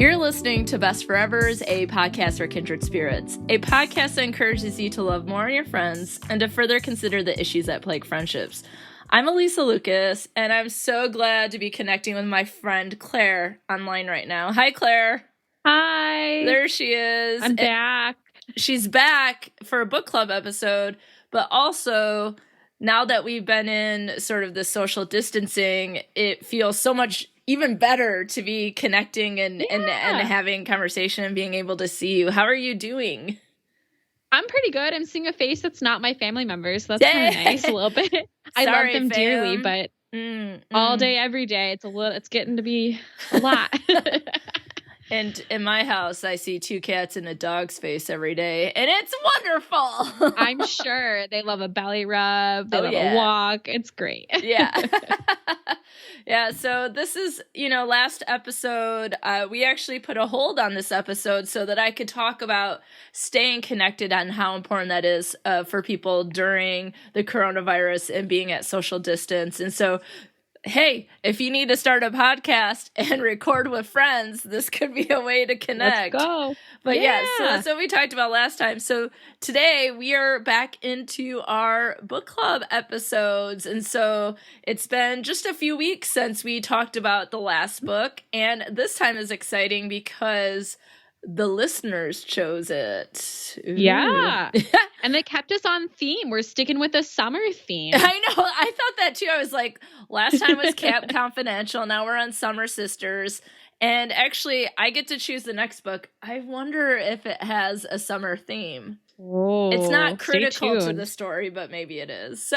You're listening to Best Forevers, a podcast for kindred spirits, a podcast that encourages you to love more of your friends and to further consider the issues that plague friendships. I'm Alysa Lucas, and I'm so glad to be connecting with my friend Claire online right now. Hi, Claire. Hi. There she is. I'm back. She's back for a book club episode, but also now that we've been in sort of the social distancing, it feels so much even better to be connecting and having conversation and being able to see you. How are you doing? I'm pretty good. I'm seeing a face that's not my family member, so that's kind of nice a little bit. I love them dearly, but all day, every day, it's getting to be a lot. And in my house, I see two cats and a dog's face every day, and it's wonderful. I'm sure they love a belly rub. They love a walk. It's great. Yeah. Yeah, so this is, last episode, we actually put a hold on this episode so that I could talk about staying connected and how important that is for people during the coronavirus and being at social distance. And so, hey, if you need to start a podcast and record with friends, this could be a way to connect. Let's go. But so we talked about last time. So today we are back into our book club episodes. And so it's been just a few weeks since we talked about the last book. And this time is exciting because the listeners chose it. Ooh. Yeah. And they kept us on theme. We're sticking with the summer theme. I know. I thought that too. I was like, last time was Camp Confidential. Now we're on Summer Sisters. And actually, I get to choose the next book. I wonder if it has a summer theme. Oh, it's not critical to the story, but maybe it is. So,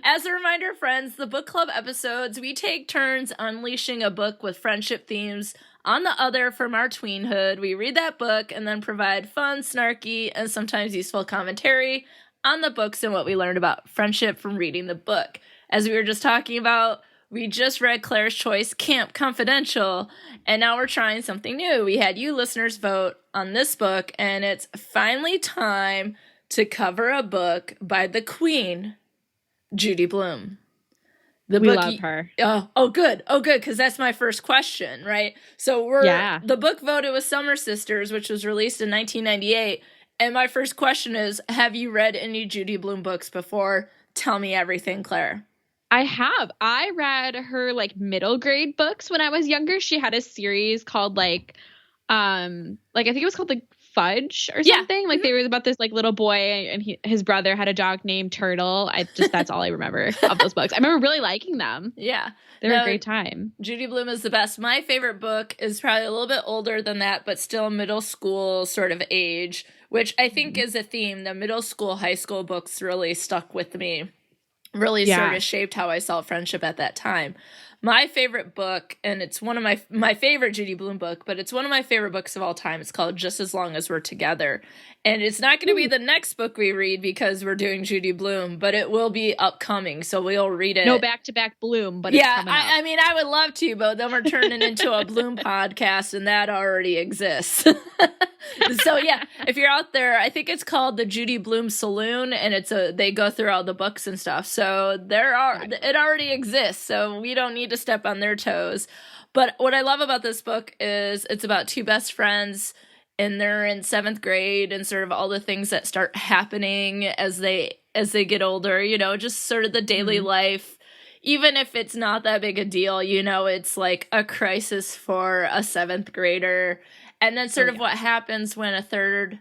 as a reminder, friends, the book club episodes, we take turns unleashing a book with friendship themes on the other from our tweenhood. We read that book and then provide fun, snarky, and sometimes useful commentary on the books and what we learned about friendship from reading the book. As we were just talking about, we just read Claire's choice, Camp Confidential, and now we're trying something new. We had you listeners vote on this book, and it's finally time to cover a book by the Queen, Judy Blume. We love her. Oh, good, because that's my first question, right? So the book voted was Summer Sisters, which was released in 1998, and my first question is, have you read any Judy Blume books before? Tell me everything, Claire. I have. I read her middle grade books when I was younger. She had a series called I think it was called Fudge or something. Yeah. They were about this little boy and his brother had a dog named Turtle. That's all I remember of those books. I remember really liking them. Yeah. They're a great time. Judy Blume is the best. My favorite book is probably a little bit older than that, but still middle school sort of age, which I think is a theme. The middle school, high school books really stuck with me. Really sort of shaped how I saw friendship at that time. My favorite book, and it's one of my favorite Judy Blume book, but it's one of my favorite books of all time. It's called Just As Long As We're Together. And it's not going to be the next book we read because we're doing Judy Blume, but it will be upcoming, so we'll read it. No back-to-back Bloom, but it's coming up. I mean, I would love to, but then we're turning into a Bloom podcast, and that already exists. So yeah, if you're out there, I think it's called the Judy Blume Saloon, and they go through all the books and stuff. So it already exists, so we don't need to step on their toes. But what I love about this book is it's about two best friends, and they're in 7th grade, and sort of all the things that start happening as they get older, just sort of the daily life. Even if it's not that big a deal, it's like a crisis for a 7th grader. And then sort of what happens when a third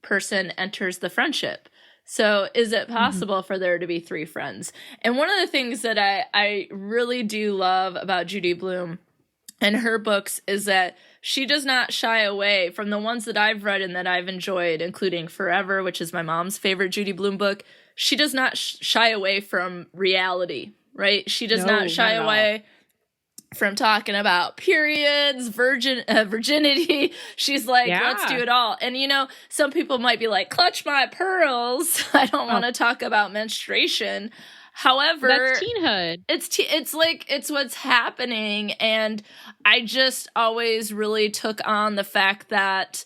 person enters the friendship. So is it possible for there to be 3 friends? And one of the things that I really do love about Judy Blume and her books is that she does not shy away from the ones that I've read and that I've enjoyed, including Forever, which is my mom's favorite Judy Blume book. She does not shy away from reality, right? She does not shy away from talking about periods, virginity. She's like, let's do it all. And, some people might be like, clutch my pearls. I don't want to talk about menstruation. However, that's teenhood. It's what's happening. And I just always really took on the fact that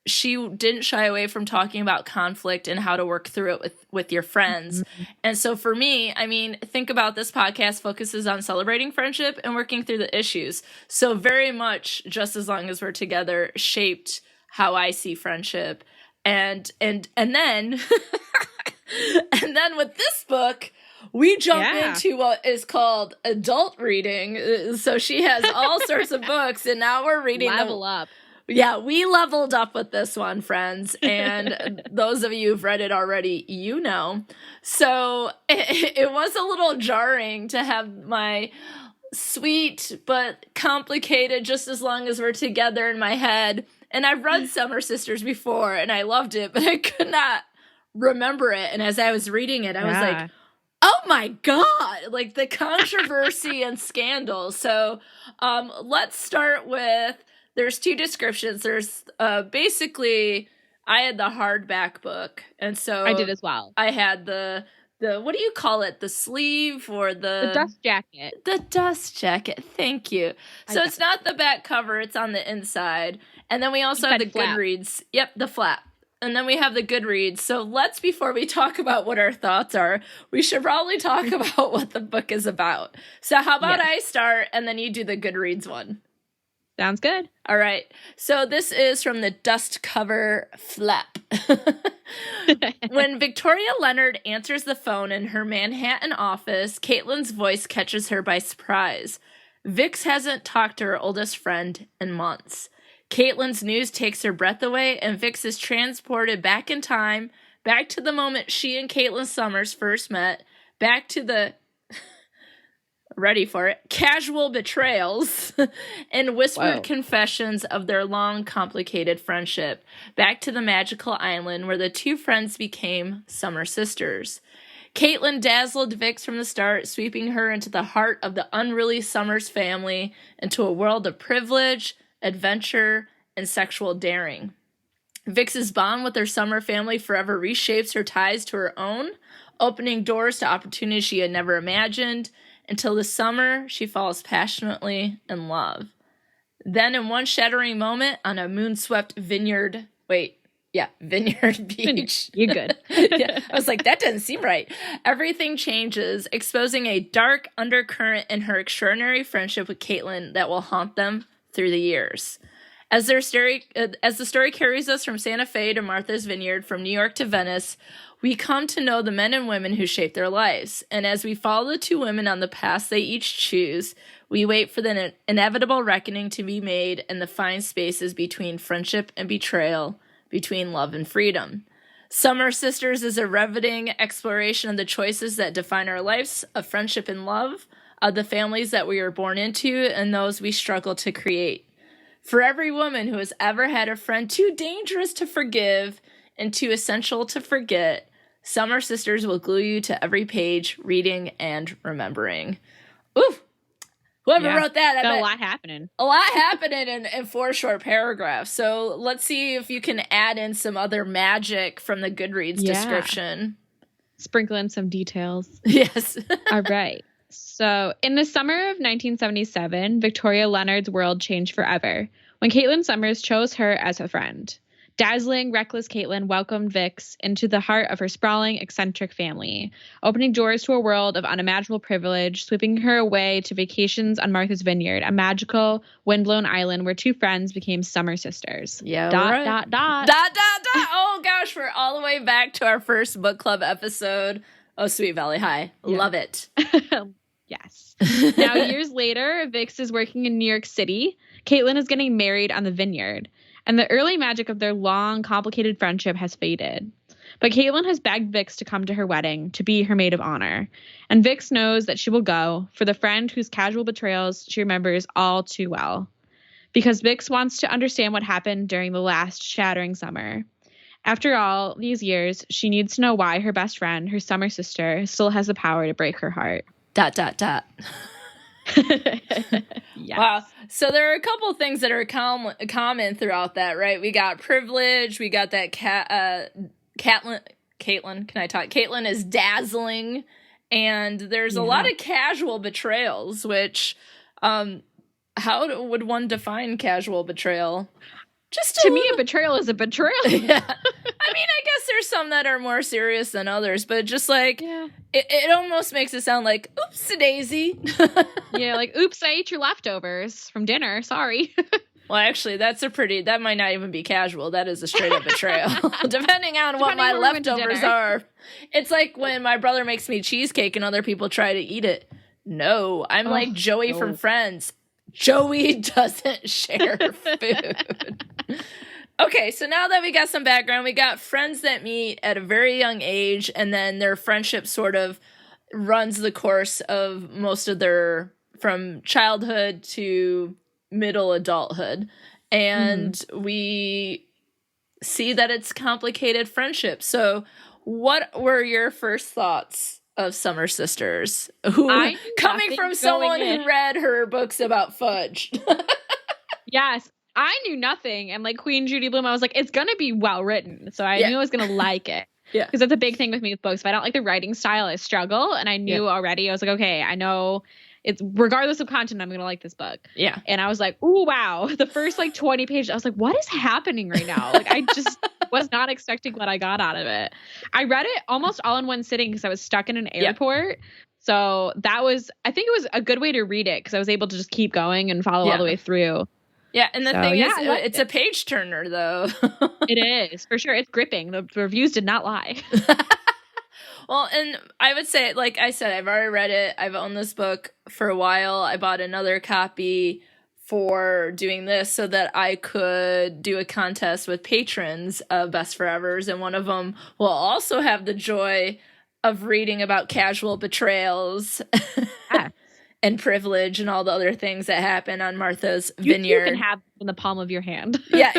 she didn't shy away from talking about conflict and how to work through it with your friends. Mm-hmm. And so for me, I mean, think about this podcast focuses on celebrating friendship and working through the issues. So very much Just As Long As We're Together shaped how I see friendship. And then and then with this book, we jump into what is called adult reading. So she has all sorts of books, and now we're reading Level up. Yeah, we leveled up with this one, friends. And those of you who've read it already, you know. So it was a little jarring to have my sweet but complicated Just As Long As We're Together in my head. And I've read Summer Sisters before, and I loved it, but I could not remember it. And as I was reading it, I was like, oh my God, like the controversy and scandal. So let's start with, there's two descriptions. There's basically, I had the hardback book. And so I did as well. I had the what do you call it? The sleeve or the dust jacket. The dust jacket. Thank you. So it's not the back cover. It's on the inside. And then we also have the flap. Goodreads. Yep, the flap. And then we have the Goodreads. So before we talk about what our thoughts are, we should probably talk about what the book is about. So how about I start and then you do the Goodreads one? Sounds good. All right. So this is from the dust cover flap. When Victoria Leonard answers the phone in her Manhattan office, Caitlin's voice catches her by surprise. Vix hasn't talked to her oldest friend in months. Caitlin's news takes her breath away, and Vix is transported back in time, back to the moment she and Caitlin Summers first met, back to the, ready for it, casual betrayals and whispered confessions of their long, complicated friendship, back to the magical island where the two friends became Summer Sisters. Caitlin dazzled Vix from the start, sweeping her into the heart of the unruly Summers family, into a world of privilege, adventure, and sexual daring. Vix's bond with her Summer family forever reshapes her ties to her own, opening doors to opportunities she had never imagined, until this summer she falls passionately in love. Then in one shattering moment on a moon-swept vineyard beach. You're good. I was like, that doesn't seem right. Everything changes, exposing a dark undercurrent in her extraordinary friendship with Caitlin that will haunt them through the years. As the story carries us from Santa Fe to Martha's Vineyard, from New York to Venice, we come to know the men and women who shape their lives. And as we follow the two women on the paths they each choose, we wait for the inevitable reckoning to be made in the fine spaces between friendship and betrayal, between love and freedom. Summer Sisters is a riveting exploration of the choices that define our lives, of friendship and love, of the families that we are born into, and those we struggle to create. For every woman who has ever had a friend too dangerous to forgive and too essential to forget, Summer Sisters will glue you to every page, reading and remembering. Ooh! Whoever wrote that, got a lot happening. A lot happening in 4 short paragraphs. So let's see if you can add in some other magic from the Goodreads description. Sprinkle in some details. Yes. All right. So, in the summer of 1977, Victoria Leonard's world changed forever when Caitlin Summers chose her as a friend. Dazzling, reckless Caitlin welcomed Vix into the heart of her sprawling, eccentric family, opening doors to a world of unimaginable privilege, sweeping her away to vacations on Martha's Vineyard, a magical, windblown island where two friends became Summer Sisters. Yeah, dot. Oh, gosh, we're all the way back to our first book club episode. Oh, Sweet Valley High. Yeah. Love it. Yes. Now, years later, Vix is working in New York City. Caitlin is getting married on the vineyard, and the early magic of their long, complicated friendship has faded. But Caitlin has begged Vix to come to her wedding, to be her maid of honor. And Vix knows that she will go for the friend whose casual betrayals she remembers all too well. Because Vix wants to understand what happened during the last shattering summer. After all these years, she needs to know why her best friend, her Summer sister, still has the power to break her heart. ... Yes. Wow. So there are a couple things that are common throughout that, right? We got privilege. We got that Caitlin. Can I talk? Caitlin is dazzling, and there's a lot of casual betrayals. Which, how would one define casual betrayal? To me, a betrayal is a betrayal. Yeah. I mean, I guess there's some that are more serious than others, but just like, it almost makes it sound like, oops-a-daisy. Yeah, like, oops, I ate your leftovers from dinner. Sorry. Well, actually, that might not even be casual. That is a straight up betrayal. Depending on what my leftovers are. It's like when my brother makes me cheesecake and other people try to eat it. No, I'm like Joey from Friends. Joey doesn't share food. Okay, so now that we got some background, we got friends that meet at a very young age, and then their friendship sort of runs the course of most of their, from childhood to middle adulthood. And we see that it's complicated friendship. So what were your first thoughts of Summer Sisters? Who, coming from someone who read her books about fudge. Yes. I knew nothing. And like Queen Judy Blume, I was like, it's going to be well written. So I knew I was going to like it. Yeah. Because that's a big thing with me with books. If I don't like the writing style, I struggle. And I knew already, I was like, okay, I know it's regardless of content, I'm going to like this book. Yeah. And I was like, ooh, wow. The first like 20 pages, I was like, what is happening right now? Like, I just was not expecting what I got out of it. I read it almost all in one sitting because I was stuck in an airport. So that was, I think it was a good way to read it because I was able to just keep going and follow all the way through. Yeah, and the thing is, it's a page turner, though. It is, for sure. It's gripping. The reviews did not lie. Well, and I would say, like I said, I've already read it. I've owned this book for a while. I bought another copy for doing this so that I could do a contest with patrons of Best Forevers, and one of them will also have the joy of reading about casual betrayals. And privilege and all the other things that happen on Martha's Vineyard. You can have in the palm of your hand. Yeah,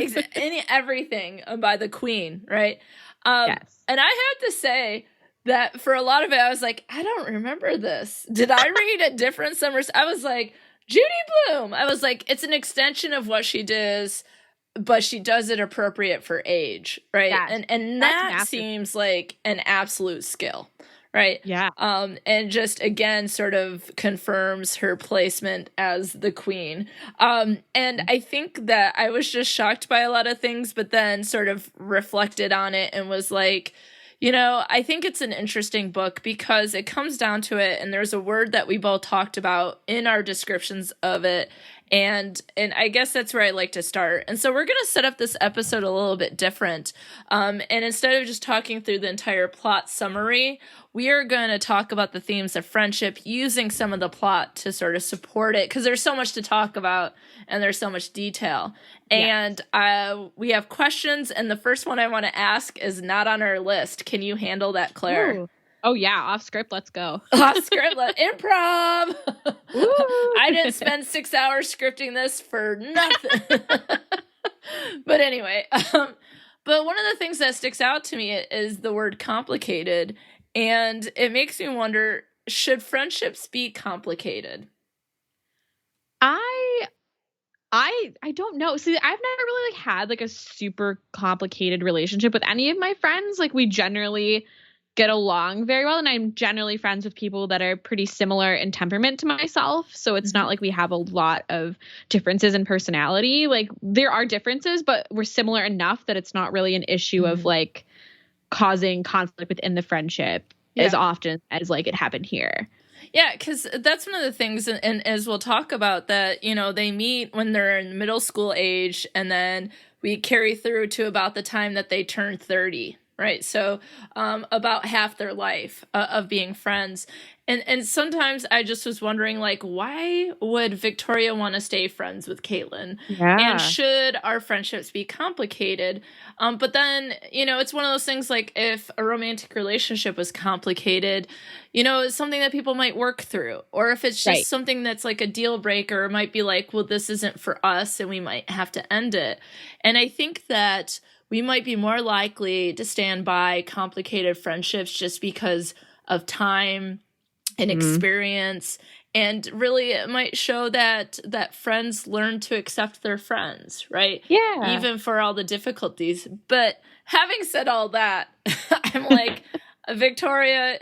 everything by the Queen, right? Yes. And I have to say that for a lot of it, I was like, I don't remember this. Did I read a different Summer? I was like, Judy Blume. I was like, it's an extension of what she does, but she does it appropriate for age, right? Yes. And that seems like an absolute skill. Right. Yeah. And just again sort of confirms her placement as the Queen. And I think that I was just shocked by a lot of things, but then sort of reflected on it and was like, you know, I think it's an interesting book because it comes down to it, and there's a word that we both talked about in our descriptions of it. And I guess that's where I like to start. And so we're going to set up this episode a little bit different. And instead of just talking through the entire plot summary, we are going to talk about the themes of friendship using some of the plot to sort of support it, because there's so much to talk about and there's so much detail. And we have questions, and the first one I want to ask is not on our list. Can you handle that, Claire? Ooh. Oh, yeah. Off script. Let's go. Off script. Improv. I didn't spend 6 hours scripting this for nothing. But anyway, but one of the things that sticks out to me is the word complicated. And it makes me wonder, should friendships be complicated? I don't know. See, I've never really like had like a super complicated relationship with any of my friends. Like, we generally get along very well, and I'm generally friends with people that are pretty similar in temperament to myself, so it's not like we have a lot of differences in personality. Like, there are differences, but we're similar enough that it's not really an issue of like causing conflict within the friendship as often as like it happened here. Yeah, because that's one of the things, and as we'll talk about, that, you know, they meet when they're in middle school age, and then we carry through to about the time that they turn 30. Right. So about half their life of being friends. And sometimes I just was wondering, like, why would Victoria want to stay friends with Caitlin? Yeah. And should our friendships be complicated? But then, you know, it's one of those things, like, if a romantic relationship was complicated, you know, it's something that people might work through. Or if it's just something that's like a deal breaker, it might be like, well, this isn't for us and we might have to end it. And I think that we might be more likely to stand by complicated friendships just because of time and experience. And really, it might show that friends learn to accept their friends, right? Yeah. Even for all the difficulties. But having said all that, I'm like, Victoria,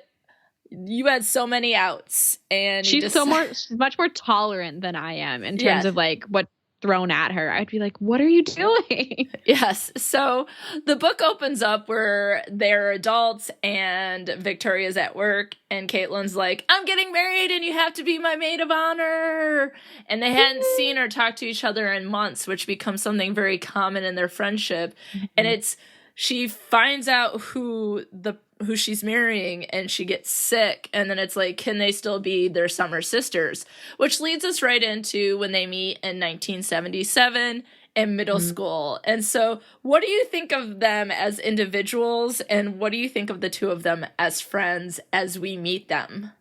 you had so many outs. And she's much more tolerant than I am in terms of like what thrown at her, I'd be like, what are you doing? Yes. So the book opens up where they're adults and Victoria's at work and Caitlin's like, I'm getting married and you have to be my maid of honor. And they hadn't seen or talked to each other in months, which becomes something very common in their friendship. And she finds out who she's marrying and she gets sick, and then it's like, can they still be their summer sisters? Which leads us right into when they meet in 1977 in middle school. And so what do you think of them as individuals, and what do you think of the two of them as friends as we meet them?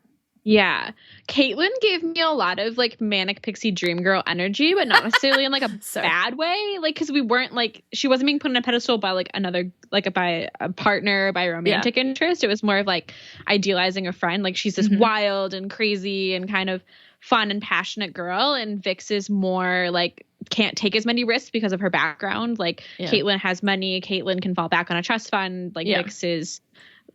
Yeah. Caitlin gave me a lot of like manic pixie dream girl energy, but not necessarily in like a bad way. Like, cause we weren't like, she wasn't being put on a pedestal by like another, like by a partner, by a romantic interest. It was more of like idealizing a friend. Like she's this wild and crazy and kind of fun and passionate girl. And Vix is more like, can't take as many risks because of her background. Like Caitlin has money. Caitlin can fall back on a trust fund. Like Vix is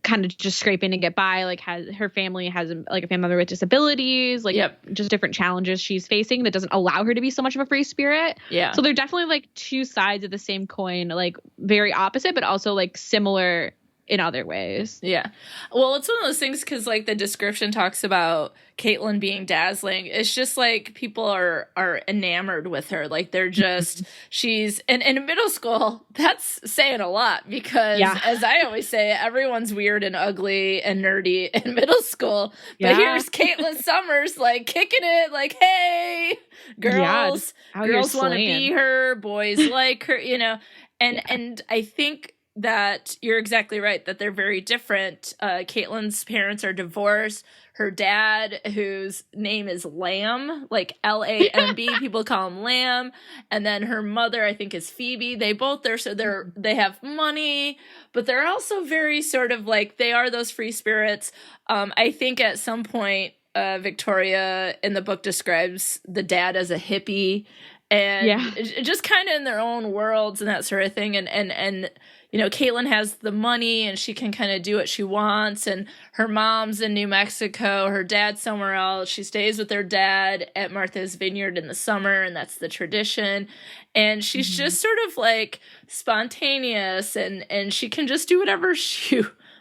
kind of just scraping to get by, like her family has like a family member with disabilities, like just different challenges she's facing that doesn't allow her to be so much of a free spirit. So they're definitely like two sides of the same coin, like very opposite, but also like similar in other ways. Yeah. Well, it's one of those things because like the description talks about Caitlin being dazzling. It's just like people are enamored with her. Like they're just, she's, and in middle school, that's saying a lot because as I always say, everyone's weird and ugly and nerdy in middle school. But here's Caitlin Summers like kicking it like, hey, girls want to be her, boys like her, you know, and I think that you're exactly right, that they're very different. Caitlin's parents are divorced. Her dad, whose name is Lamb, like Lamb, people call him Lamb. And then her mother, I think, is Phoebe. They have money, but they're also very sort of like, they are those free spirits. I think at some point, Victoria in the book describes the dad as a hippie and just kind of in their own worlds and that sort of thing. And you know, Caitlin has the money and she can kind of do what she wants. And her mom's in New Mexico, her dad's somewhere else. She stays with her dad at Martha's Vineyard in the summer, and that's the tradition. And she's just sort of like spontaneous, and she can just do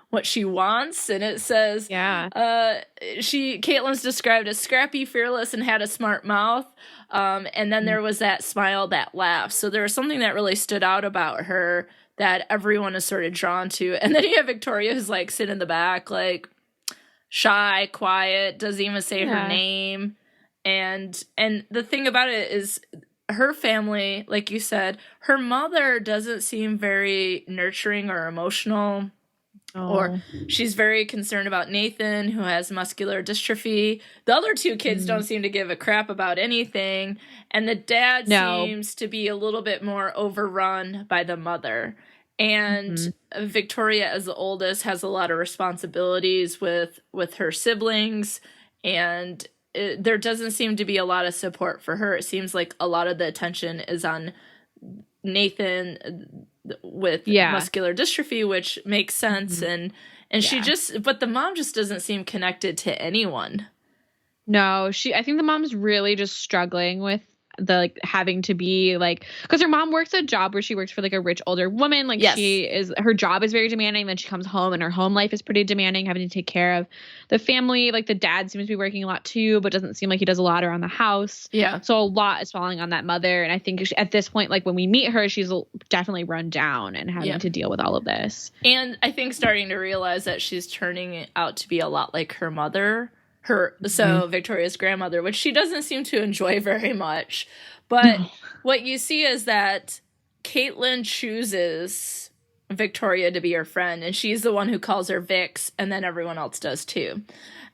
what she wants. And it says, Caitlin's described as scrappy, fearless, and had a smart mouth. And then there was that smile, that laugh. So there was something that really stood out about her that everyone is sort of drawn to. And then you have Victoria who's like sitting in the back, like shy, quiet, doesn't even say her name. And the thing about it is her family, like you said, her mother doesn't seem very nurturing or emotional. Or she's very concerned about Nathan, who has muscular dystrophy. The other two kids don't seem to give a crap about anything. And the dad seems to be a little bit more overrun by the mother. And Victoria, as the oldest, has a lot of responsibilities with her siblings. And there doesn't seem to be a lot of support for her. It seems like a lot of the attention is on Nathan with muscular dystrophy, which makes sense. And she but the mom just doesn't seem connected to anyone. No, I think the mom's really just struggling with the like having to be like, because her mom works a job where she works for like a rich older woman. Like her job is very demanding. Then she comes home and her home life is pretty demanding, having to take care of the family. Like the dad seems to be working a lot too, but doesn't seem like he does a lot around the house. So a lot is falling on that mother. And I think at this point, like when we meet her, she's definitely run down and having to deal with all of this. And I think starting to realize that she's turning out to be a lot like her mother. Victoria's grandmother, which she doesn't seem to enjoy very much. But what you see is that Caitlin chooses Victoria to be her friend, and she's the one who calls her Vix, and then everyone else does too.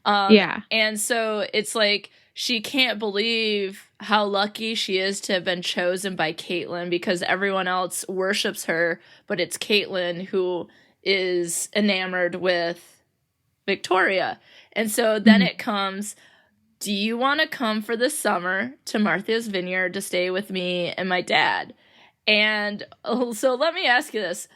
And so it's like she can't believe how lucky she is to have been chosen by Caitlin, because everyone else worships her, but it's Caitlin who is enamored with Victoria. And so then it comes, do you want to come for the summer to Martha's Vineyard to stay with me and my dad? And so let me ask you this.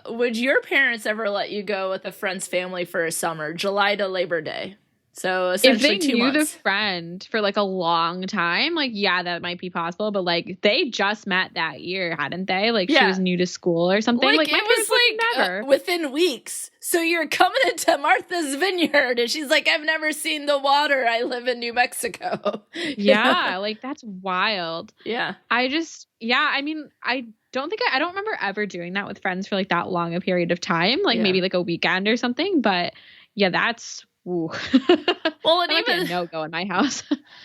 Would your parents ever let you go with a friend's family for a summer, July to Labor Day? So If they essentially 2 knew the months. friend for like a long time, like, yeah, that might be possible. But like, they just met that year, hadn't they? Like, she was new to school or something. Like, my it parents was would never. within weeks. So you're coming into Martha's Vineyard, and she's like, "I've never seen the water. I live in New Mexico." Yeah, like, that's wild. Yeah. I mean, I don't remember ever doing that with friends for like that long a period of time, like maybe like a weekend or something. But yeah, that's ooh. Well, and that might be even a no-go in my house.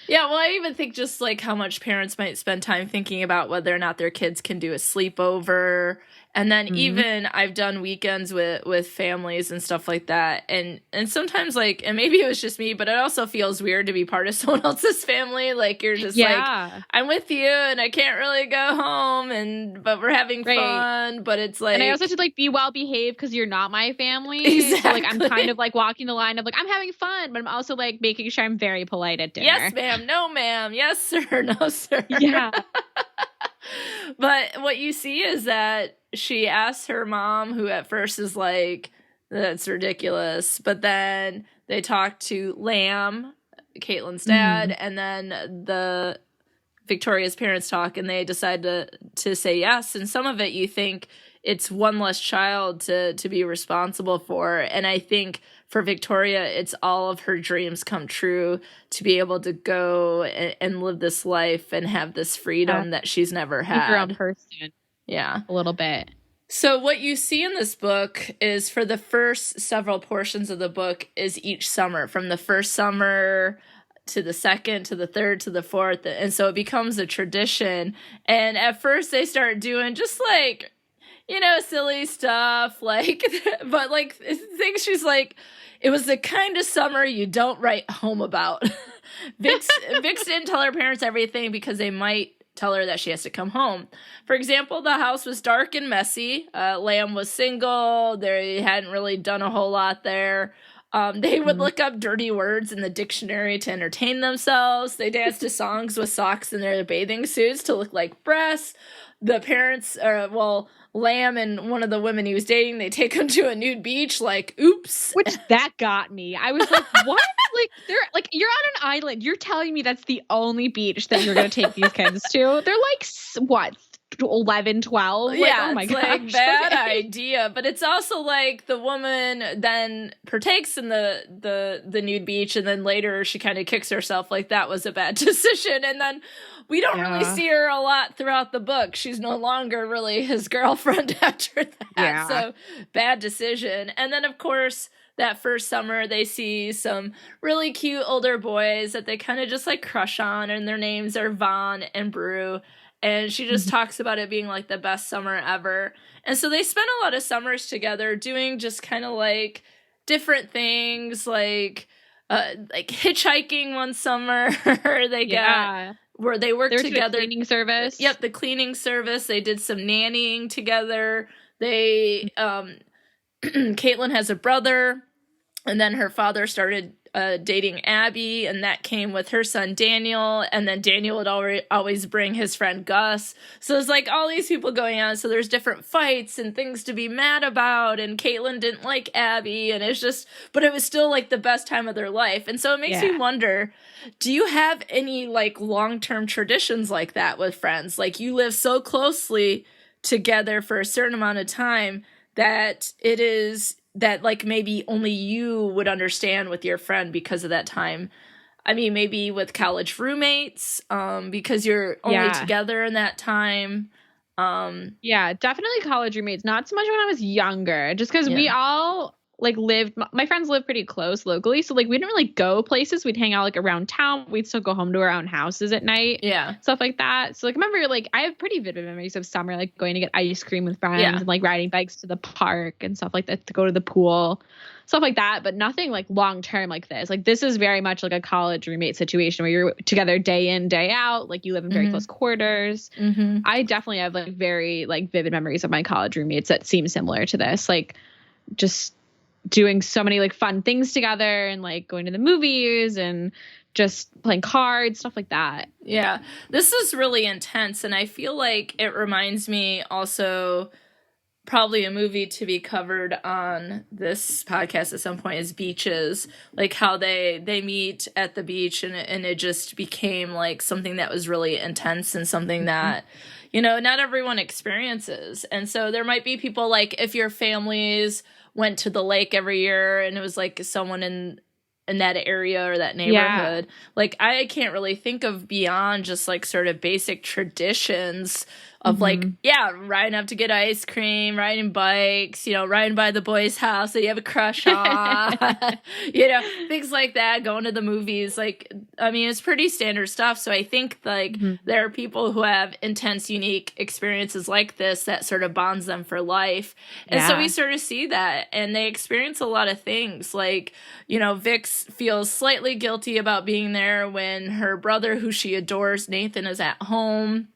yeah, well, I even think just like how much parents might spend time thinking about whether or not their kids can do a sleepover. And then even I've done weekends with families and stuff like that. And sometimes like, and maybe it was just me, but it also feels weird to be part of someone else's family. Like you're just like, I'm with you and I can't really go home but we're having fun. But it's like, and I also have to like be well behaved because you're not my family. Exactly. So like I'm kind of like walking the line of like, I'm having fun, but I'm also like making sure I'm very polite at dinner. Yes, ma'am. No, ma'am. Yes, sir. No, sir. Yeah. But what you see is that she asks her mom, who at first is like, that's ridiculous. But then they talk to Lamb, Caitlin's dad, and then the Victoria's parents talk, and they decide to say yes. And some of it you think it's one less child to be responsible for. And I think for Victoria, it's all of her dreams come true to be able to go and live this life and have this freedom that she's never had. Her own person. Yeah. A little bit. So what you see in this book is for the first several portions of the book is each summer, from the first summer to the second, to the third, to the fourth. And so it becomes a tradition. And at first they start doing just like, silly stuff, like, but like things she's like, it was the kind of summer you don't write home about. Vix didn't tell her parents everything because they might tell her that she has to come home. For example, the house was dark and messy. Lamb was single. They hadn't really done a whole lot there. They would look up dirty words in the dictionary to entertain themselves. They danced to songs with socks in their bathing suits to look like breasts. The parents, Lamb and one of the women he was dating, they take him to a nude beach, like, oops. Which that got me. I was like, what? Like, you're on an island. You're telling me that's the only beach that you're going to take these kids to? They're like, what? 11, 12? Like, yeah, oh my it's gosh. like bad idea. But it's also like the woman then partakes in the nude beach, and then later she kind of kicks herself like that was a bad decision. And then we don't really see her a lot throughout the book. She's no longer really his girlfriend after that. Yeah. So bad decision. And then of course that first summer they see some really cute older boys that they kind of just like crush on, and their names are Vaughn and Brew. And she just talks about it being like the best summer ever. And so they spend a lot of summers together doing just kind of like different things, like hitchhiking one summer. Where they worked together. Cleaning service. Yep, the cleaning service. They did some nannying together. They Caitlin has a brother, and then her father started dating Abby, and that came with her son Daniel, and then Daniel would always bring his friend Gus. So there's like all these people going on, so there's different fights and things to be mad about, and Caitlin didn't like Abby, and it's just, but it was still like the best time of their life. And so it makes me wonder, do you have any like long-term traditions like that with friends? Like you live so closely together for a certain amount of time that it is that like maybe only you would understand with your friend because of that time. I mean, maybe with college roommates, because you're only together in that time. Yeah, definitely college roommates. Not so much when I was younger, just because we all like my friends live pretty close locally. So like we didn't really go places. We'd hang out like around town. We'd still go home to our own houses at night. Yeah. Stuff like that. So like, remember, like I have pretty vivid memories of summer, like going to get ice cream with friends and like riding bikes to the park and stuff like that, to go to the pool, stuff like that. But nothing like long term like this. Like this is very much like a college roommate situation where you're together day in, day out. Like you live in very close quarters. I definitely have like very like vivid memories of my college roommates that seem similar to this. Like just doing so many like fun things together and like going to the movies and just playing cards, stuff like that. Yeah, this is really intense. And I feel like it reminds me also probably a movie to be covered on this podcast at some point is Beaches, like how they meet at the beach and it just became like something that was really intense and something that, you know, not everyone experiences. And so there might be people like if your families went to the lake every year and it was like someone in that area or that neighborhood, like I can't really think of beyond just like sort of basic traditions of like, riding up to get ice cream, riding bikes, you know, riding by the boy's house that you have a crush on, you know, things like that, going to the movies. Like, I mean, it's pretty standard stuff. So I think like there are people who have intense, unique experiences like this that sort of bonds them for life. And so we sort of see that and they experience a lot of things. Like, you know, Vix feels slightly guilty about being there when her brother, who she adores, Nathan, is at home.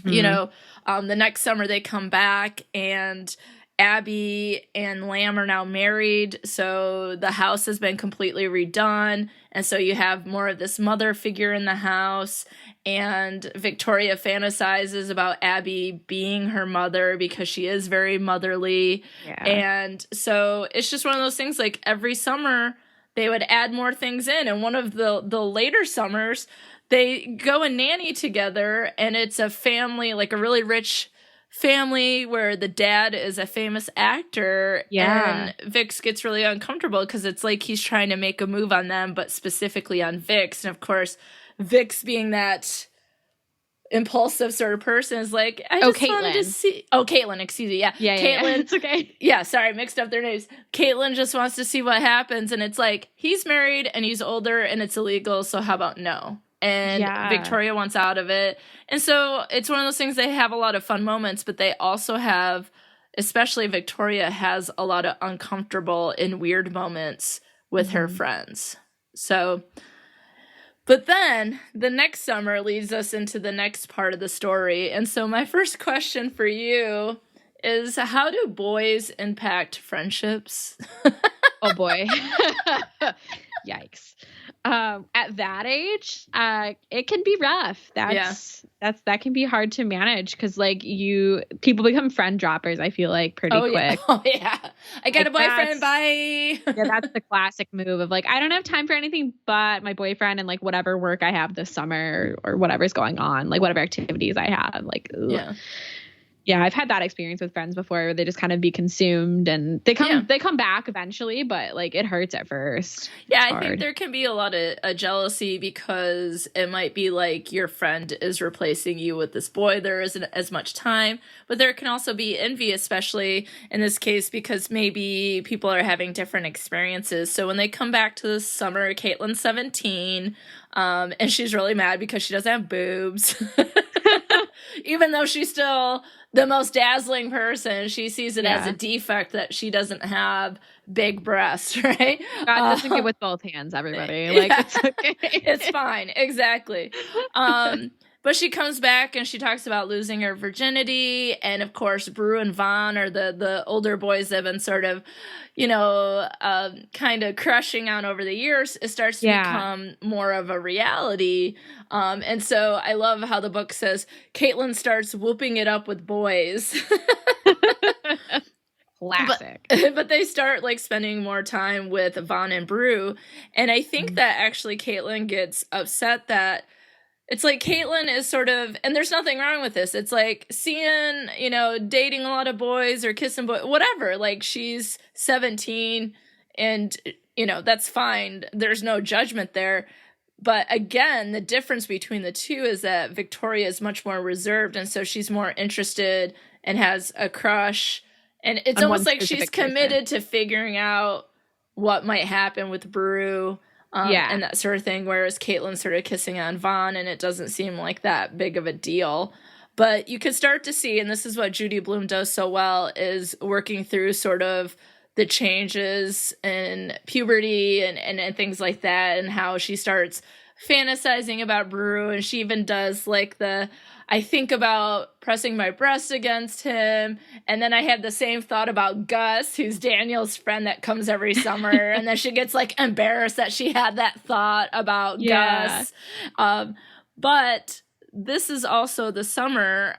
You know, the next summer they come back and Abby and Lamb are now married. So the house has been completely redone. And so you have more of this mother figure in the house. And Victoria fantasizes about Abby being her mother because she is very motherly. Yeah. And so it's just one of those things like every summer they would add more things in. And one of the later summers, they go and nanny together, and it's a family, like a really rich family where the dad is a famous actor. Yeah. And Vix gets really uncomfortable because it's like he's trying to make a move on them, but specifically on Vix. And of course, Vix being that impulsive sort of person is like, I just wanted to see. Oh, Caitlin, excuse me. Yeah. Caitlin. It's okay. Yeah, sorry, mixed up their names. Caitlin just wants to see what happens. And it's like, he's married and he's older and it's illegal. So how about no? And Victoria wants out of it. And so it's one of those things, they have a lot of fun moments, but they also have, especially Victoria, has a lot of uncomfortable and weird moments with her friends. So, but then the next summer leads us into the next part of the story. And so my first question for you is, how do boys impact friendships? Oh, boy. Yikes. At that age, it can be rough. That can be hard to manage because like people become friend droppers, I feel like, pretty quick. Yeah. Oh yeah. I got a boyfriend, bye. Yeah, that's the classic move of like, I don't have time for anything but my boyfriend and like whatever work I have this summer or whatever's going on, like whatever activities I have. Like, ugh. Yeah, I've had that experience with friends before where they just kind of be consumed and they come back eventually, but like it hurts at first. Yeah, I think there can be a lot of jealousy because it might be like your friend is replacing you with this boy. There isn't as much time, but there can also be envy, especially in this case, because maybe people are having different experiences. So when they come back to this summer, Caitlin's 17, and she's really mad because she doesn't have boobs. Even though she's still the most dazzling person, she sees it as a defect that she doesn't have big breasts, right? God doesn't give with both hands, everybody. Like, it's okay. It's fine. Exactly. But she comes back and she talks about losing her virginity. And of course, Brew and Vaughn are the older boys that have been sort of, kind of crushing on over the years. It starts to become more of a reality. And so I love how the book says Caitlin starts whooping it up with boys. Classic. But they start like spending more time with Vaughn and Brew. And I think that actually Caitlin gets upset that it's like Caitlin is sort of, and there's nothing wrong with this. It's like seeing, dating a lot of boys or kissing boys, whatever. Like she's 17 and, that's fine. There's no judgment there. But again, the difference between the two is that Victoria is much more reserved. And so she's more interested and has a crush. And it's almost like she's committed to figuring out what might happen with Brew. And that sort of thing, whereas Caitlin's sort of kissing on Vaughn, and it doesn't seem like that big of a deal. But you can start to see, and this is what Judy Blume does so well, is working through sort of the changes in puberty and things like that, and how she starts fantasizing about Brew, and she even does like I think about pressing my breast against him, and then I had the same thought about Gus, who's Daniel's friend that comes every summer, and then she gets like embarrassed that she had that thought about Gus. But this is also the summer,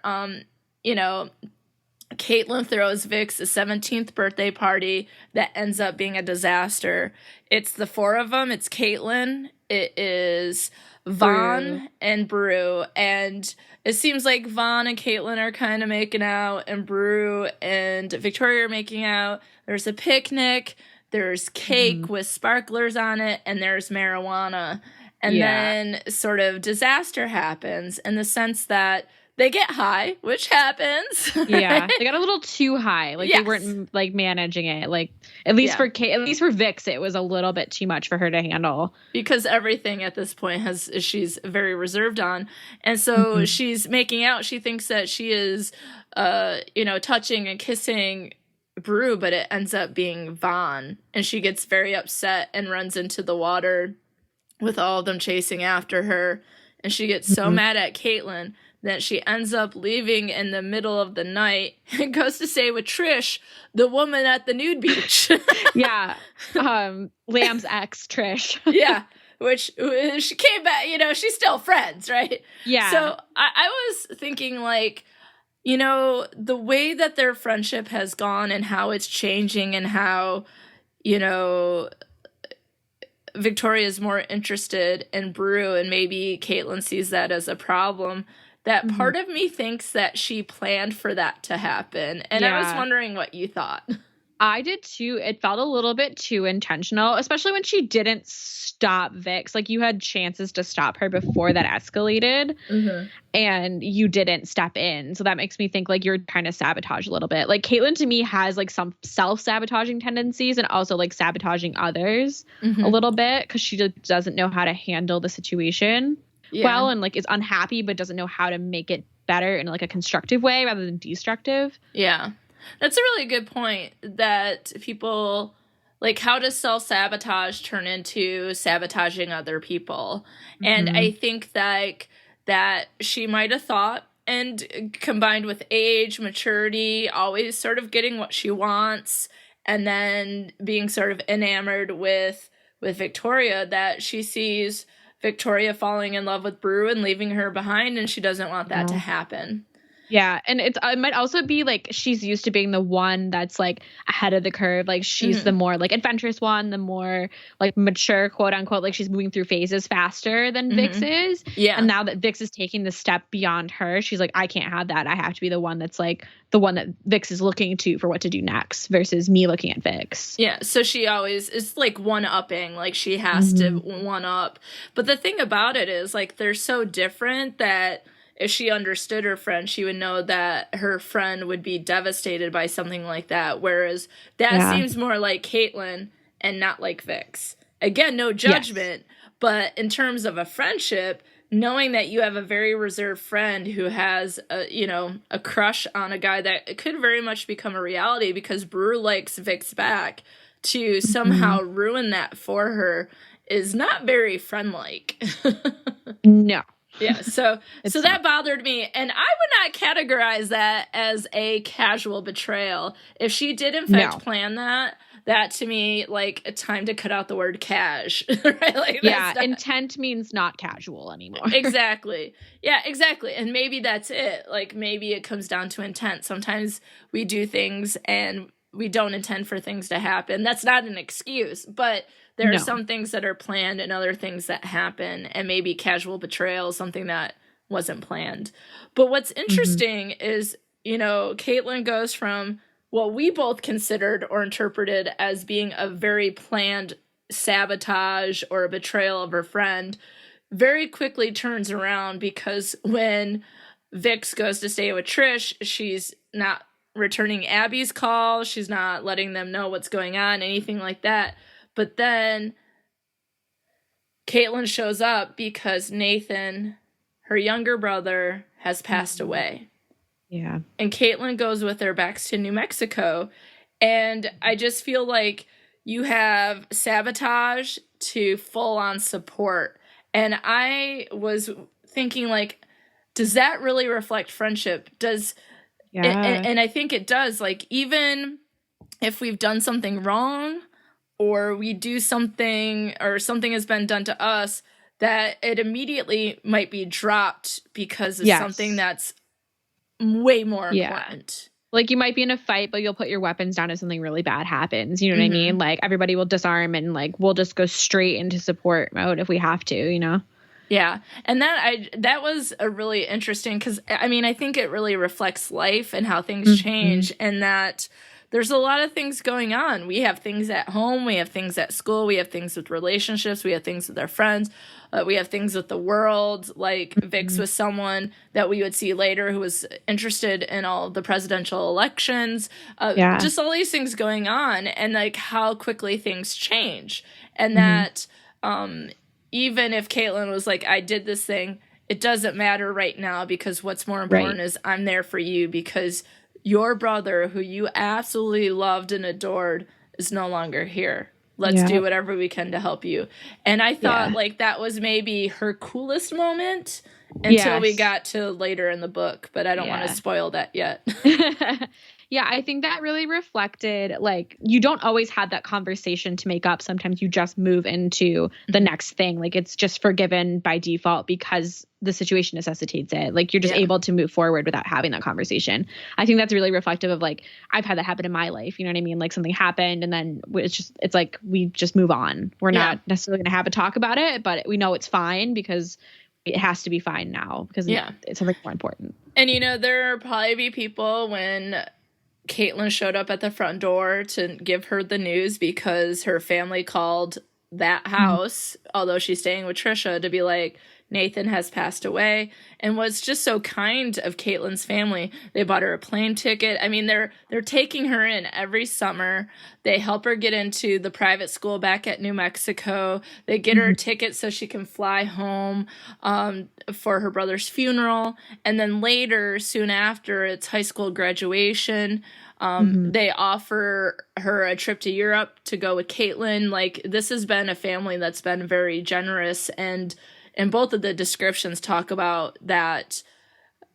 Caitlin throws Vix a 17th birthday party that ends up being a disaster. It's the four of them. It's Caitlin. It is Vaughn and Brew. And it seems like Vaughn and Caitlin are kind of making out, and Brew and Victoria are making out. There's a picnic. There's cake with sparklers on it, and there's marijuana. And then sort of disaster happens in the sense that they get high, which happens. Yeah, they got a little too high. Like they weren't like managing it. Like at least for Vix, it was a little bit too much for her to handle. Because everything at this point she's very reserved on, and so she's making out. She thinks that she is, touching and kissing Brew, but it ends up being Vaughn, and she gets very upset and runs into the water with all of them chasing after her, and she gets so mad at Caitlin that she ends up leaving in the middle of the night and goes to stay with Trish, the woman at the nude beach. Yeah. Lamb's ex, Trish. Yeah. Which she came back, she's still friends, right? Yeah. So I was thinking, like, the way that their friendship has gone and how it's changing and how, Victoria's more interested in Brew, and maybe Caitlin sees that as a problem. That part of me thinks that she planned for that to happen. And I was wondering what you thought. I did too. It felt a little bit too intentional, especially when she didn't stop Vix. Like, you had chances to stop her before that escalated, and you didn't step in. So that makes me think like you're trying to sabotage a little bit. Like, Caitlin to me has like some self-sabotaging tendencies and also like sabotaging others a little bit, because she just doesn't know how to handle the situation well, and like is unhappy but doesn't know how to make it better in like a constructive way rather than destructive. Yeah. That's a really good point, that people, like, how does self-sabotage turn into sabotaging other people? And I think that she might have thought, and combined with age, maturity, always sort of getting what she wants, and then being sort of enamored with Victoria, that she sees Victoria falling in love with Brew and leaving her behind, and she doesn't want that to happen. Yeah, and it might also be like she's used to being the one that's like ahead of the curve. Like she's the more like adventurous one, the more like mature, quote unquote. Like she's moving through phases faster than Vix is. Yeah. And now that Vix is taking the step beyond her, she's like, I can't have that. I have to be the one that's like the one that Vix is looking to for what to do next versus me looking at Vix. Yeah, so she always is like one-upping. Like she has to one-up. But the thing about it is like they're so different that if she understood her friend, she would know that her friend would be devastated by something like that. Whereas that seems more like Caitlin and not like Vix. Again, no judgment, but in terms of a friendship, knowing that you have a very reserved friend who has a crush on a guy that could very much become a reality because Brew likes Vix back, to somehow ruin that for her is not very friend-like. No. Yeah, so that bothered me, and I would not categorize that as a casual betrayal. If she did in fact plan that to me, like, a time to cut out the word cash, right? Like, intent means not casual anymore. Exactly. Yeah, exactly. And maybe that's it. Like, maybe it comes down to intent. Sometimes we do things and we don't intend for things to happen. That's not an excuse, but there are some things that are planned and other things that happen, and maybe casual betrayal is something that wasn't planned. But what's interesting is, Caitlin goes from what we both considered or interpreted as being a very planned sabotage or a betrayal of her friend, very quickly turns around, because when Vix goes to stay with Trish, she's not returning Abby's call. She's not letting them know what's going on, anything like that. But then Caitlin shows up because Nathan, her younger brother, has passed away. Yeah. And Caitlin goes with her back to New Mexico. And I just feel like you have sabotage to full-on support. And I was thinking, like, does that really reflect friendship? And I think it does. Like, even if we've done something wrong, or we do something, or something has been done to us, that it immediately might be dropped because of something that's way more important. Like, you might be in a fight, but you'll put your weapons down if something really bad happens. You know what I mean? Like, everybody will disarm and, like, we'll just go straight into support mode if we have to, you know? Yeah. And that was a really interesting, because, I mean, I think it really reflects life and how things change, and that there's a lot of things going on. We have things at home, we have things at school, we have things with relationships, we have things with our friends, we have things with the world. Like, Vix was someone that we would see later who was interested in all the presidential elections, just all these things going on, and like how quickly things change. And that even if Caitlin was like, I did this thing, it doesn't matter right now, because what's more important is I'm there for you, because your brother, who you absolutely loved and adored, is no longer here. Let's do whatever we can to help you. And I thought like that was maybe her coolest moment until we got to later in the book, but I don't want to spoil that yet. Yeah, I think that really reflected, like, you don't always have that conversation to make up. Sometimes you just move into the next thing. Like, it's just forgiven by default because the situation necessitates it. Like, you're just able to move forward without having that conversation. I think that's really reflective of, like, I've had that happen in my life. You know what I mean? Like, something happened and then it's like we just move on. We're not necessarily going to have a talk about it, but we know it's fine because it has to be fine now, because it's something more important. And, you know, there will probably be people when Caitlin showed up at the front door to give her the news, because her family called that house, although she's staying with Trisha, to be like, Nathan has passed away. And what's just so kind of Caitlin's family, they bought her a plane ticket. I mean, they're taking her in every summer. They help her get into the private school back at New Mexico. They get her a ticket so she can fly home for her brother's funeral. And then later, soon after its high school graduation, they offer her a trip to Europe to go with Caitlin. Like, this has been a family that's been very generous, and both of the descriptions talk about that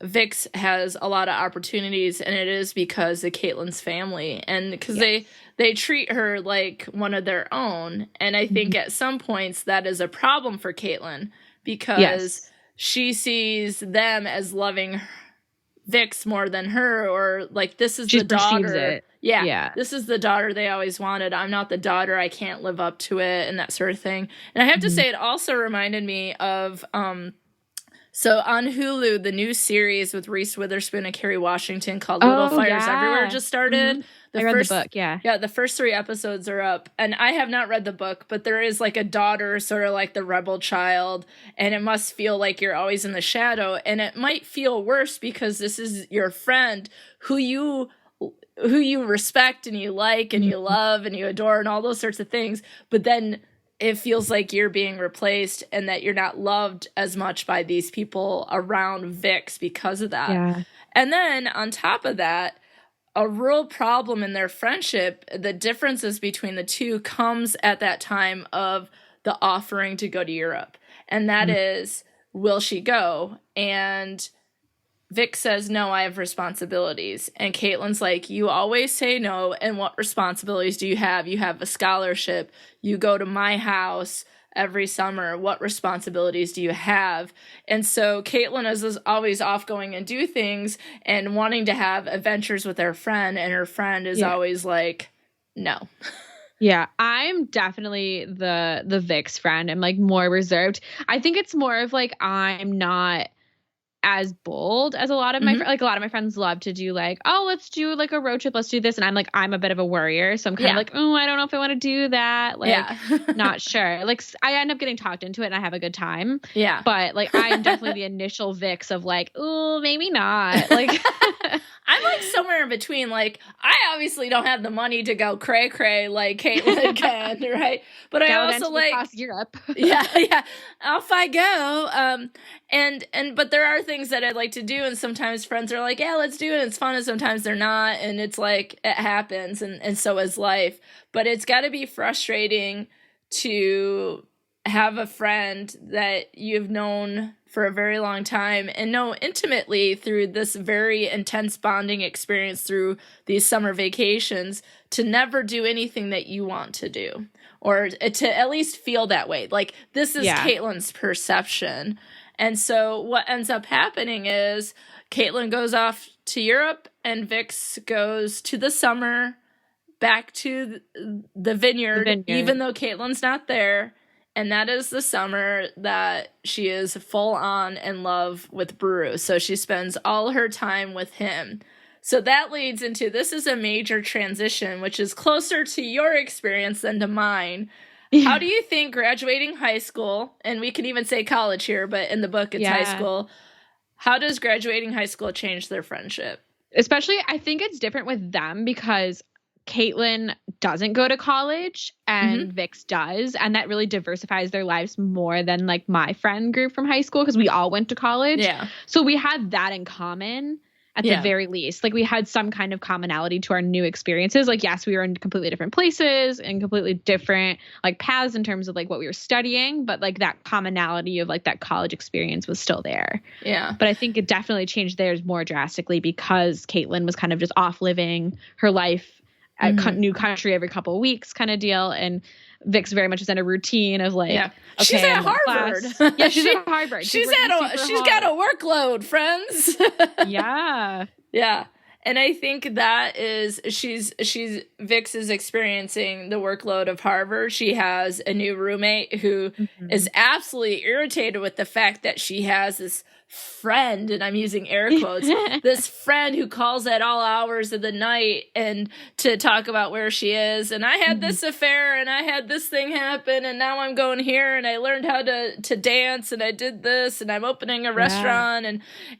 Vix has a lot of opportunities, and it is because of Caitlin's family, and because they treat her like one of their own. And I think at some points that is a problem for Caitlin, because she sees them as loving Vix more than her, or like, this is the daughter. This is the daughter they always wanted. I'm not the daughter. I can't live up to it, and that sort of thing. And I have to say, it also reminded me of so on Hulu, the new series with Reese Witherspoon and Kerry Washington called Little Fires Everywhere just started. I read the book, Yeah, the first 3 episodes are up. And I have not read the book, but there is like a daughter, sort of like the rebel child, and it must feel like you're always in the shadow. And it might feel worse because this is your friend who you respect and you like and you love and you adore and all those sorts of things. But then it feels like you're being replaced, and that you're not loved as much by these people around Vix because of that. Yeah. And then on top of that, a real problem in their friendship, the differences between the two comes at that time of the offering to go to Europe. And that is, will she go? And Vic says, no, I have responsibilities. And Caitlin's like, you always say no. And what responsibilities do you have? You have a scholarship. You go to my house every summer. What responsibilities do you have? And so Caitlin is always off going and do things and wanting to have adventures with her friend. And her friend is always like, no. Yeah, I'm definitely the Vix friend. I'm like more reserved. I think it's more of like, I'm not as bold as a lot of my like a lot of my friends love to do, like, oh, let's do like a road trip, let's do this, and I'm like, I'm a bit of a worrier, so I'm kind of like, oh, I don't know if I want to do that, like not sure, like I end up getting talked into it and I have a good time, but like I'm definitely the initial Vix of like, oh, maybe not, like I'm like somewhere in between. Like, I obviously don't have the money to go cray cray like Caitlin can, right? But I also like across Europe. Off I go. But there are things that I'd like to do, and sometimes friends are like, yeah, let's do it. It's fun, and sometimes they're not, and it's like it happens, and so is life. But it's got to be frustrating to have a friend that you've known for a very long time and know intimately through this very intense bonding experience through these summer vacations to never do anything that you want to do, or to at least feel that way. Like, this is Caitlin's perception. And so what ends up happening is Caitlin goes off to Europe and Vix goes to the summer back to the vineyard, even though Caitlin's not there. And that is the summer that she is full on in love with Brew. So she spends all her time with him. So that leads into, this is a major transition, which is closer to your experience than to mine. Yeah. How do you think graduating high school, and we can even say college here, but in the book it's high school, how does graduating high school change their friendship? Especially, I think it's different with them because Caitlin doesn't go to college and Vix does. And that really diversifies their lives more than like my friend group from high school because we all went to college. Yeah. So we had that in common at the very least. Like we had some kind of commonality to our new experiences. Like, yes, we were in completely different places and completely different like paths in terms of like what we were studying. But like that commonality of like that college experience was still there. Yeah. But I think it definitely changed theirs more drastically because Caitlin was kind of just off living her life at new country every couple of weeks kind of deal. And Vix very much is in a routine of like, okay, she's at Harvard. Yeah, she's at Harvard. She's got a workload, friends. Yeah. Yeah. And I think that is, Vix is experiencing the workload of Harvard. She has a new roommate who is absolutely irritated with the fact that she has this friend, and I'm using air quotes, this friend who calls at all hours of the night and to talk about where she is. And I had this affair and I had this thing happen and now I'm going here and I learned how to dance and I did this and I'm opening a restaurant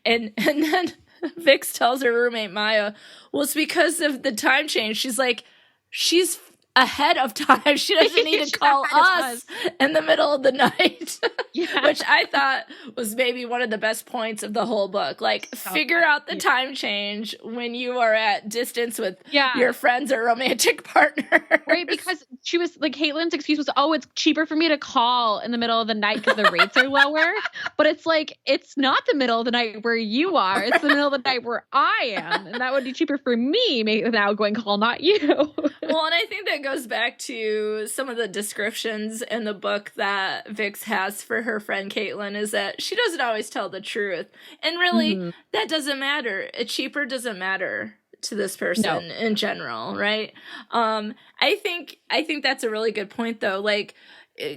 and then Vix tells her roommate Maya, well, it's because of the time change. She's like, she's ahead of time. She doesn't need to call us in the middle of the night. Which I thought was maybe one of the best points of the whole book. Like, figure out the time change when you are at distance with your friends or romantic partner. Right, because she was like, Caitlin's excuse was, oh, it's cheaper for me to call in the middle of the night because the rates are lower. But it's like, it's not the middle of the night where you are. It's the middle of the night where I am. And that would be cheaper for me, maybe an outgoing call, not you. Well, and I think that goes back to some of the descriptions in the book that Vix has for her friend Caitlin, is that she doesn't always tell the truth. And really, that doesn't matter. Cheaper doesn't matter to this person in general, right? I think that's a really good point, though. Like,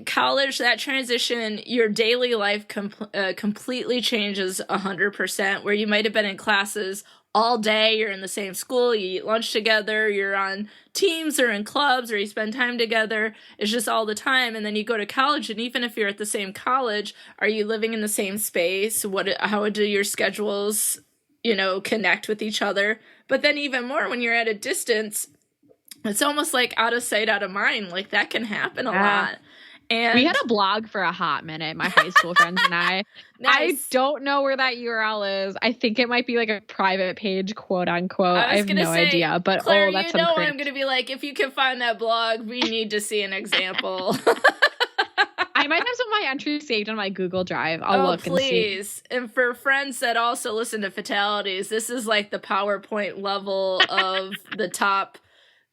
college, that transition, your daily life completely changes 100%, where you might have been in classes all day, you're in the same school, you eat lunch together, you're on teams or in clubs, or you spend time together. It's just all the time. And then you go to college, and even if you're at the same college, are you living in the same space? How do your schedules, connect with each other? But then even more when you're at a distance, it's almost like out of sight, out of mind. Like, that can happen a lot. And we had a blog for a hot minute, my high school friends and I. Nice. I don't know where that URL is. I think it might be like a private page, quote unquote. I have no idea. But Claire, that's I'm going to be like, if you can find that blog, we need to see an example. I might have some of my entries saved on my Google Drive. I'll look and see. Please. And for friends that also listen to Fatalities, this is like the PowerPoint level of the top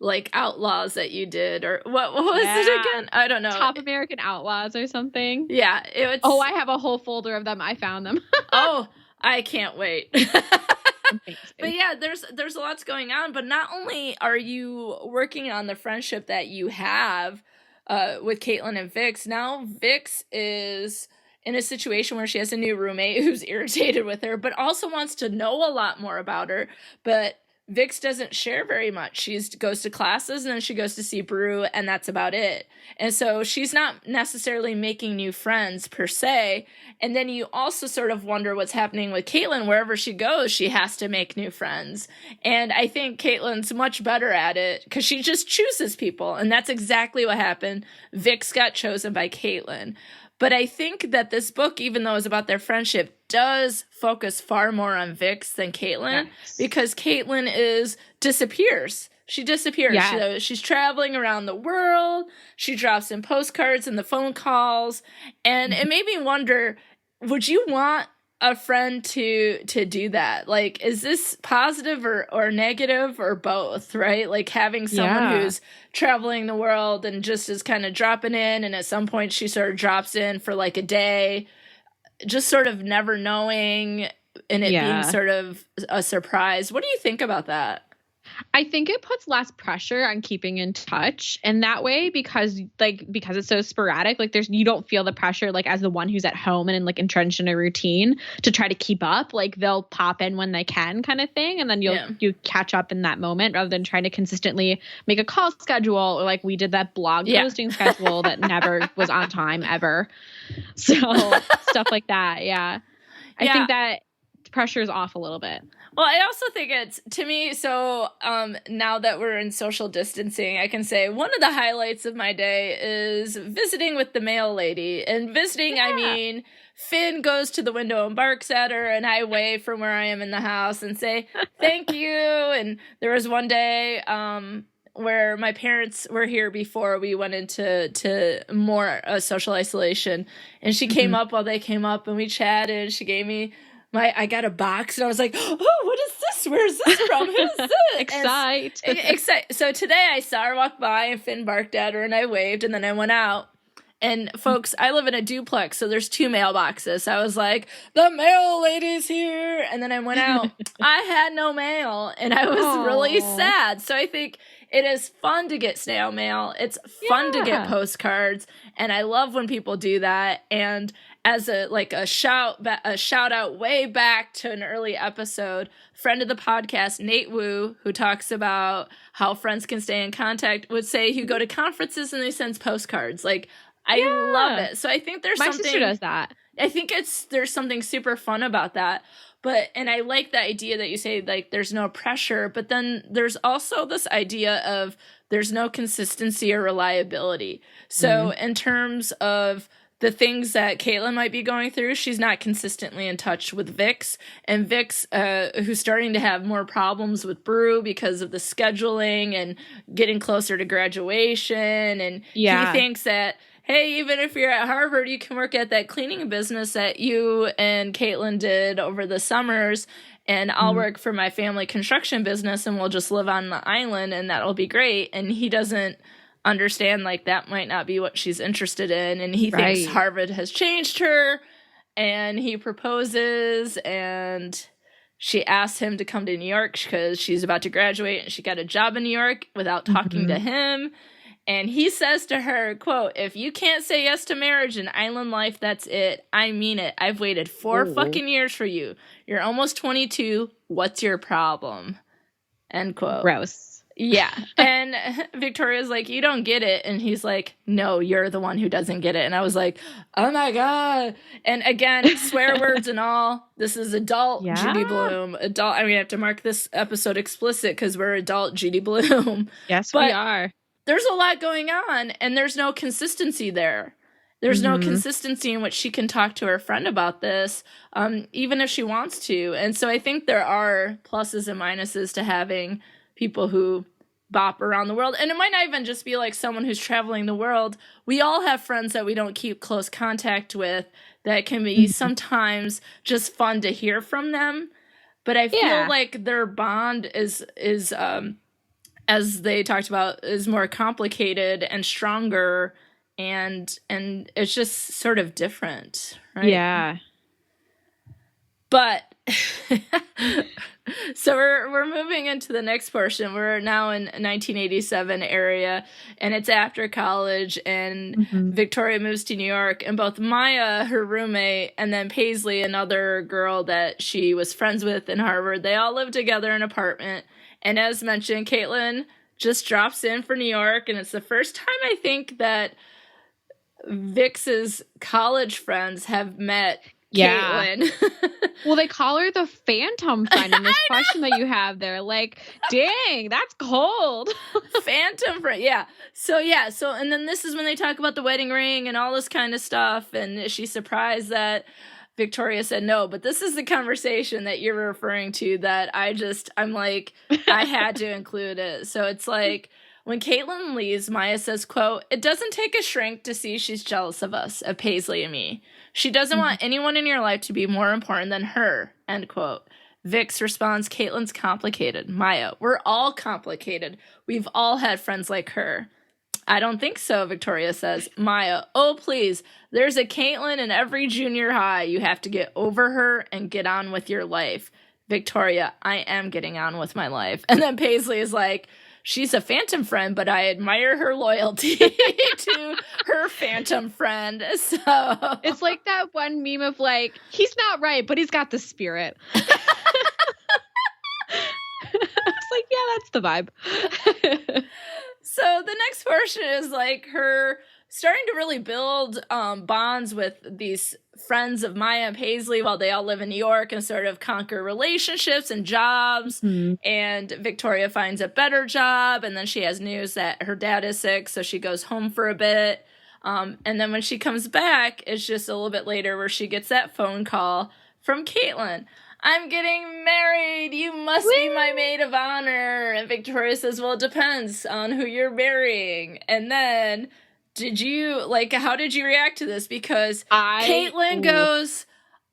like outlaws that you did, or what was it again? I don't know. Top American Outlaws or something. Yeah. I have a whole folder of them. I found them. Oh, I can't wait. But yeah, there's lots going on, but not only are you working on the friendship that you have with Caitlin and Vix, now Vix is in a situation where she has a new roommate who's irritated with her, but also wants to know a lot more about her, but Vix doesn't share very much. She goes to classes and then she goes to see Brew, and that's about it. And so she's not necessarily making new friends per se. And then you also sort of wonder what's happening with Caitlin. Wherever she goes, she has to make new friends. And I think Caitlin's much better at it because she just chooses people. And that's exactly what happened. Vix got chosen by Caitlin. But I think that this book, even though it's about their friendship, does focus far more on Vix than Caitlin, because Caitlin disappears. She disappears. Yeah. She's traveling around the world. She drops in postcards and the phone calls. And it made me wonder, would you want a friend to do that? Like, is this positive or negative or both, right? Like, having someone who's traveling the world and just is kind of dropping in, and at some point she sort of drops in for like a day. just sort of never knowing and it being sort of a surprise. What do you think about that? I think it puts less pressure on keeping in touch in that way because it's so sporadic, like you don't feel the pressure like as the one who's at home and like entrenched in a routine to try to keep up. Like they'll pop in when they can kind of thing. And then you catch up in that moment rather than trying to consistently make a call schedule or like we did that blog posting schedule that never was on time ever. So stuff like that. Yeah. I think that pressure is off a little bit. Well, I also think it's, to me, so now that we're in social distancing, I can say one of the highlights of my day is visiting with the mail lady. And visiting, I mean, Finn goes to the window and barks at her, and I wave from where I am in the house and say, thank you. And there was one day where my parents were here before we went into more social isolation. And she came up while they came up, and we chatted. She gave me I got a box, and I was like, oh, what is this? Where's this from? Who's this? Excite. So today I saw her walk by, and Finn barked at her, and I waved, and then I went out. And folks, I live in a duplex, so there's 2 mailboxes. So I was like, the mail lady's here. And then I went out. I had no mail, and I was really sad. So I think it is fun to get snail mail. It's fun to get postcards, and I love when people do that. And as a shout out way back to an early episode, friend of the podcast, Nate Wu, who talks about how friends can stay in contact, would say you go to conferences and they send postcards. Like, I love it. So I think there's something. My sister does that. I think there's something super fun about that. And I like the idea that you say, like, there's no pressure, but then there's also this idea of there's no consistency or reliability. So in terms of the things that Caitlin might be going through, she's not consistently in touch with Vix. And Vix, who's starting to have more problems with Brew because of the scheduling and getting closer to graduation. And he thinks that, hey, even if you're at Harvard, you can work at that cleaning business that you and Caitlin did over the summers. And I'll work for my family construction business, and we'll just live on the island, and that'll be great. And he doesn't understand, like, that might not be what she's interested in, and he thinks Harvard has changed her, and he proposes, and she asks him to come to New York because she's about to graduate, and she got a job in New York without talking to him. And he says to her, quote, if you can't say yes to marriage and island life, that's it. I mean it. I've waited 4 fucking years for you. You're almost 22. What's your problem? End quote. Gross. Yeah. And Victoria's like, you don't get it. And he's like, no, you're the one who doesn't get it. And I was like, oh my God. And again, swear words and all. This is adult Judy Blume. Adult. I mean, I have to mark this episode explicit because we're adult Judy Blume. Yes, we are. There's a lot going on, and there's no consistency there. There's no consistency in which she can talk to her friend about this, even if she wants to. And so I think there are pluses and minuses to having people who bop around the world. And it might not even just be like someone who's traveling the world. We all have friends that we don't keep close contact with that can be sometimes just fun to hear from them. But I feel like their bond is as they talked about, is more complicated and stronger, and it's just sort of different, right? Yeah. But so we're moving into the next portion. We're now in 1987 area, and it's after college, and Victoria moves to New York, and both Maya, her roommate, and then Paisley, another girl that she was friends with in Harvard, they all live together in an apartment. And as mentioned, Caitlin just drops in for New York, and it's the first time I think that Vix's college friends have met Caitlin. Well, they call her the phantom friend in this question that you have there. Like, dang, that's cold. Phantom friend, yeah. So, and then this is when they talk about the wedding ring and all this kind of stuff, and she's surprised that Victoria said no, but this is the conversation that you're referring to that I'm like, I had to include it. So it's like, when Caitlin leaves, Maya says, quote, it doesn't take a shrink to see she's jealous of us, of Paisley and me. She doesn't want anyone in your life to be more important than her, end quote. Vix responds, Caitlin's complicated. Maya, we're all complicated. We've all had friends like her. I don't think so, Victoria says. Maya, oh, please. There's a Caitlin in every junior high. You have to get over her and get on with your life. Victoria, I am getting on with my life. And then Paisley is like, she's a phantom friend, but I admire her loyalty to her phantom friend. So it's like that one meme of like, he's not right, but he's got the spirit. It's like, yeah, that's the vibe. So the next portion is like her starting to really build bonds with these friends of Maya and Paisley while they all live in New York and sort of conquer relationships and jobs. Mm-hmm. And Victoria finds a better job, and then she has news that her dad is sick, so she goes home for a bit. And then when she comes back, it's just a little bit later where she gets that phone call from Caitlin. I'm getting married. You must be my maid of honor. And Victoria says, well, it depends on who you're marrying. And then, how did you react to this? Because Caitlin goes,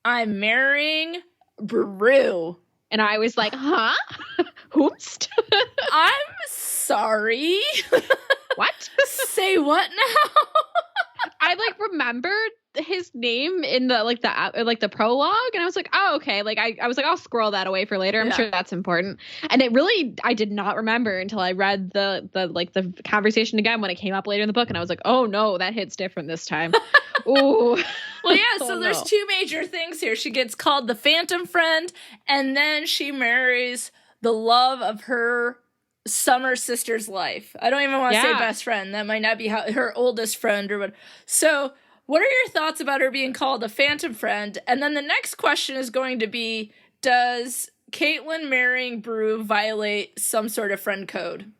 I'm marrying Brew. And I was like, huh? Whoops. I'm sorry. What? Say what now? I remembered his name in the prologue, and I was like, oh, okay. I was like, I'll scroll that away for later. I'm sure that's important. And it really, I did not remember until I read the conversation again when it came up later in the book, and I was like, oh no, that hits different this time. Ooh. Well, yeah. So there's two major things here. She gets called the phantom friend, and then she marries the love of her summer sister's life. I don't even want to say best friend. That might not be her oldest friend or what. So what are your thoughts about her being called a phantom friend? And then the next question is going to be, does Caitlin marrying Brew violate some sort of friend code?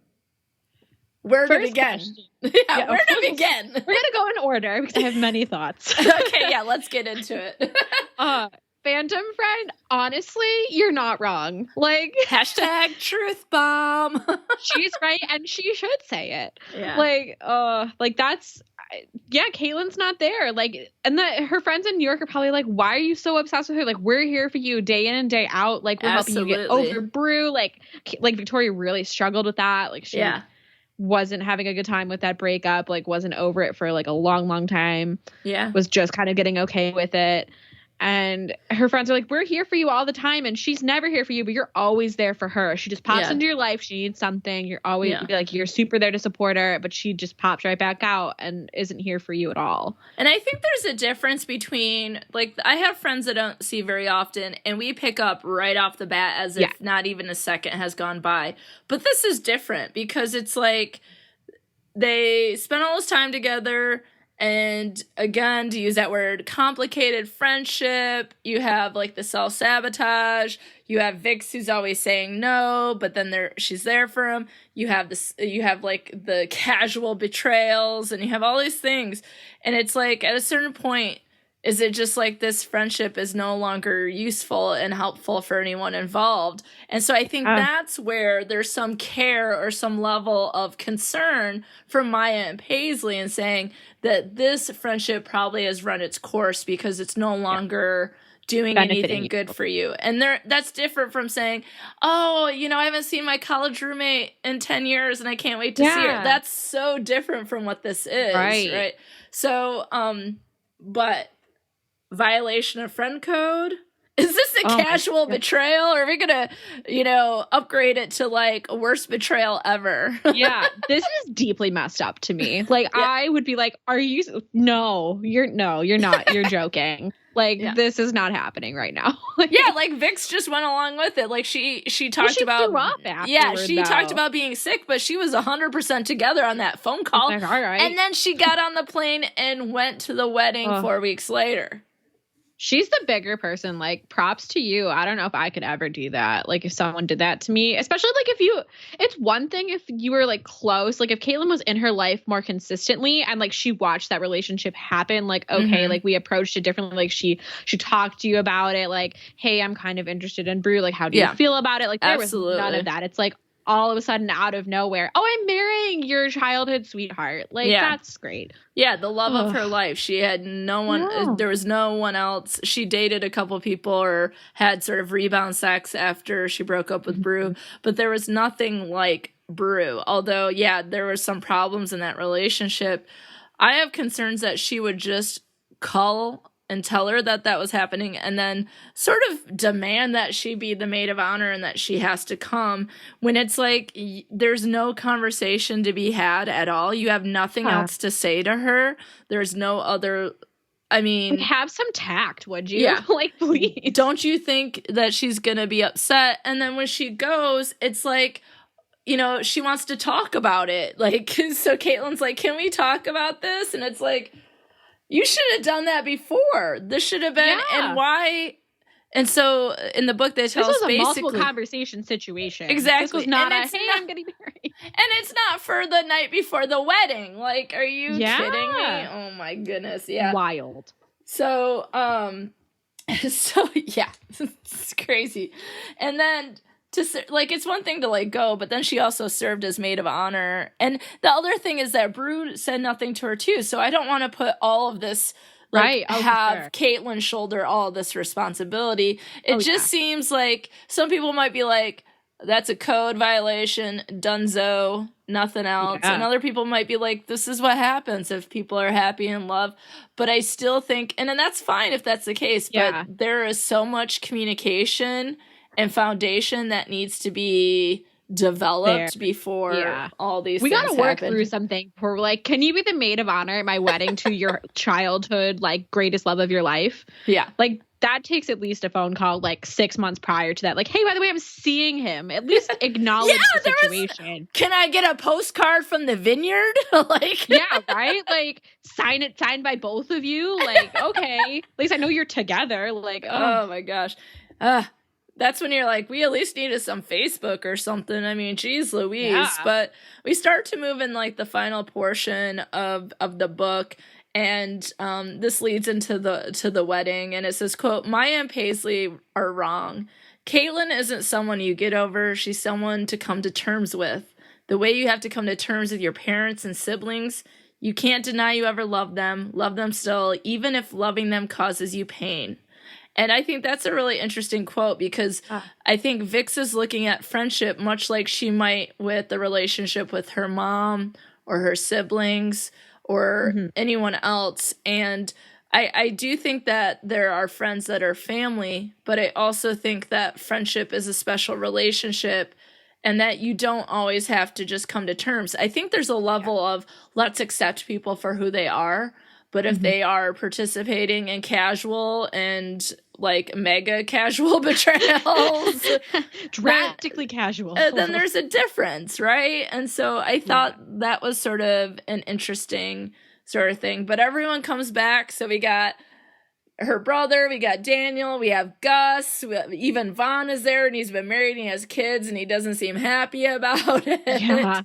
Where to begin? Where to begin? We're going to go in order because I have many thoughts. Okay, yeah, let's get into it. Phantom friend, honestly, you're not wrong. Hashtag truth bomb. She's right, and she should say it. Yeah. That's, Caitlin's not there. And her friends in New York are probably like, why are you so obsessed with her? We're here for you day in and day out. We're helping you get over Brew. Victoria really struggled with that. She wasn't having a good time with that breakup. Wasn't over it for a long, long time. Yeah. Was just kind of getting okay with it. And her friends are like, we're here for you all the time. And she's never here for you, but you're always there for her. She just pops into your life. She needs something. You're always you're super there to support her, but she just pops right back out and isn't here for you at all. And I think there's a difference between, I have friends I don't see very often, and we pick up right off the bat as if not even a second has gone by. But this is different because it's they spend all this time together. And again, to use that word, complicated friendship. You have the self-sabotage. You have Vix who's always saying no, but then she's there for him. You have the casual betrayals, and you have all these things. And it's at a certain point, is it just this friendship is no longer useful and helpful for anyone involved? And so I think that's where there's some care or some level of concern from Maya and Paisley in saying that this friendship probably has run its course because it's no longer doing anything good for you. And that's different from saying, oh, I haven't seen my college roommate in 10 years and I can't wait to see her. That's so different from what this is. Right. So, but violation of friend code? Is this a casual betrayal, or are we gonna, upgrade it to worst betrayal ever? Yeah, this is deeply messed up to me. I would be like, "Are you? No, you're not. You're joking. This is not happening right now." Vix just went along with it. She talked about talked about being sick, but she was 100% together on that phone call. All right. And then she got on the plane and went to the wedding 4 weeks later. She's the bigger person. Props to you. I don't know if I could ever do that. If someone did that to me, especially it's one thing if you were close. If Caitlin was in her life more consistently and she watched that relationship happen, okay, we approached it differently. She talked to you about it. Hey, I'm kind of interested in Brew. How do you feel about it? There was none of that. It's all of a sudden out of nowhere, oh, I'm marrying your childhood sweetheart. That's great. Yeah, the love of her life. She had no one, there was no one else. She dated a couple people or had sort of rebound sex after she broke up with Brew, but there was nothing Brew. Although, yeah, there were some problems in that relationship. I have concerns that she would just call and tell her that that was happening and then sort of demand that she be the maid of honor and that she has to come when it's like there's no conversation to be had at all. You have nothing else to say to her. There's no other, I mean... Like, have some tact, would you? Yeah. Like, please. Don't you think that she's going to be upset? And then when she goes, it's like, you know, she wants to talk about it. Like, so Caitlyn's like, can we talk about this? And it's like, you should have done that before. This should have been, and why? And so in the book, they tell us basically... This was a multiple conversation situation. Exactly. This was not hey, I'm getting married. And it's not for the night before the wedding. Like, are you kidding me? Oh, my goodness. Yeah. Wild. So, yeah, it's crazy. And then... it's one thing to like go, but then she also served as maid of honor. And the other thing is that Brew said nothing to her too. So I don't want to put all of this, have Caitlyn shoulder all this responsibility. It just seems like some people might be like, that's a code violation, dunzo, nothing else. Yeah. And other people might be like, this is what happens if people are happy in love. But I still think, and then that's fine if that's the case, but there is so much communication and foundation that needs to be developed before all these things happen. We gotta work through something. We're like, can you be the maid of honor at my wedding to your childhood, like, greatest love of your life? Yeah. Like, that takes at least a phone call, like, 6 months prior to that. Like, hey, by the way, I'm seeing him. At least acknowledge the situation. Can I get a postcard from the vineyard? Like, yeah, right? Like, signed by both of you. Like, okay. At least I know you're together. Like, oh my gosh. That's when you're like, we at least needed some Facebook or something. I mean, geez Louise. Yeah. But we start to move in, like, the final portion of the book. And this leads into the wedding. And it says, quote, Maya and Paisley are wrong. Caitlyn isn't someone you get over. She's someone to come to terms with. The way you have to come to terms with your parents and siblings. You can't deny you ever loved them. Love them still, even if loving them causes you pain. And I think that's a really interesting quote because I think Vix is looking at friendship much like she might with the relationship with her mom or her siblings or anyone else. And I do think that there are friends that are family, but I also think that friendship is a special relationship and that you don't always have to just come to terms. I think there's a level of let's accept people for who they are. But if they are participating in casual and, like, mega casual betrayals. Drastically casual. Then there's a difference, right? And so I thought that was sort of an interesting sort of thing. But everyone comes back. So we got her brother, we got Daniel, we have Gus, even Vaughn is there, and he's been married and he has kids, and he doesn't seem happy about it. Yeah.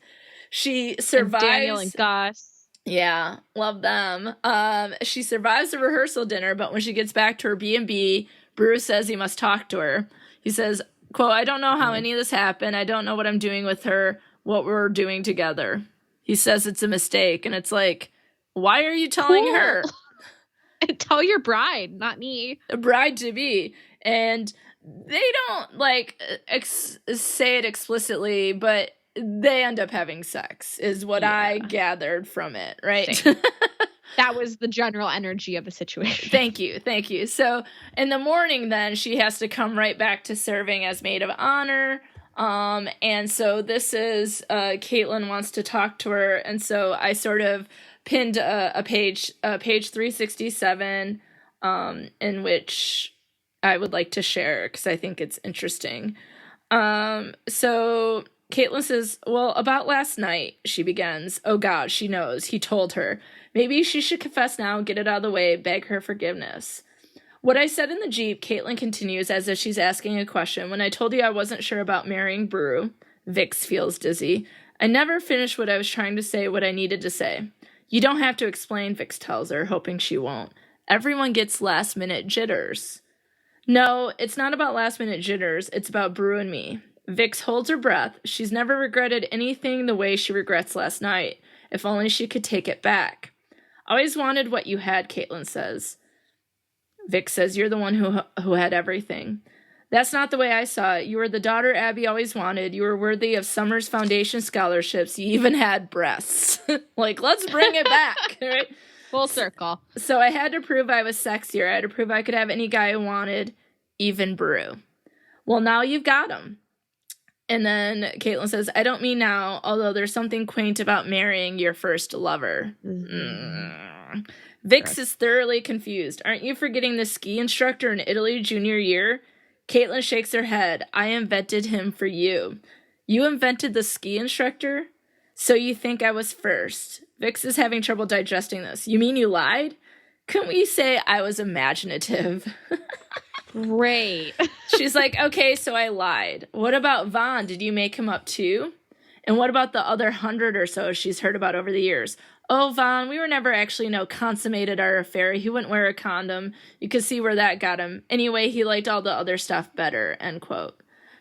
She survives. And Daniel and Gus. Yeah, love them. She survives the rehearsal dinner, but when she gets back to her B&B, Bruce says he must talk to her. He says, quote, I don't know how any of this happened. I don't know what I'm doing with her, what we're doing together. He says it's a mistake, and it's like, why are you telling her? Tell your bride, not me. A bride-to-be. And they don't, like, say it explicitly, but they end up having sex, is what I gathered from it, right? That was the general energy of the situation. Thank you. So in the morning, then, she has to come right back to serving as maid of honor. And so this is, Caitlyn wants to talk to her, and so I sort of pinned a page 367, in which I would like to share, because I think it's interesting. So Caitlyn says, well, about last night, she begins. Oh, God, she knows. He told her. Maybe she should confess now, get it out of the way, beg her forgiveness. What I said in the Jeep, Caitlyn continues as if she's asking a question. When I told you I wasn't sure about marrying Brew, Vix feels dizzy. I never finished what I was trying to say, what I needed to say. You don't have to explain, Vix tells her, hoping she won't. Everyone gets last-minute jitters. No, it's not about last-minute jitters. It's about Brew and me. Vix holds her breath. She's never regretted anything the way she regrets last night. If only she could take it back. Always wanted what you had, Caitlyn says. Vix says, you're the one who had everything. That's not the way I saw it. You were the daughter Abby always wanted. You were worthy of Summers Foundation scholarships. You even had breasts. Like, let's bring it back, right? Full circle. So I had to prove I was sexier. I had to prove I could have any guy I wanted, even Brew. Well, now you've got him. And then Caitlin says, I don't mean now, although there's something quaint about marrying your first lover. Vix is thoroughly confused. Aren't you forgetting the ski instructor in Italy junior year? Caitlin shakes her head. I invented him for you. You invented the ski instructor? So you think I was first. Vix is having trouble digesting this. You mean you lied? Couldn't we say I was imaginative? Great. She's like, okay, so I lied. What about Vaughn? Did you make him up too? And what about the other 100 or so she's heard about over the years? Oh, Vaughn, we were never actually, consummated our affair. He wouldn't wear a condom. You could see where that got him. Anyway, he liked all the other stuff better, end quote.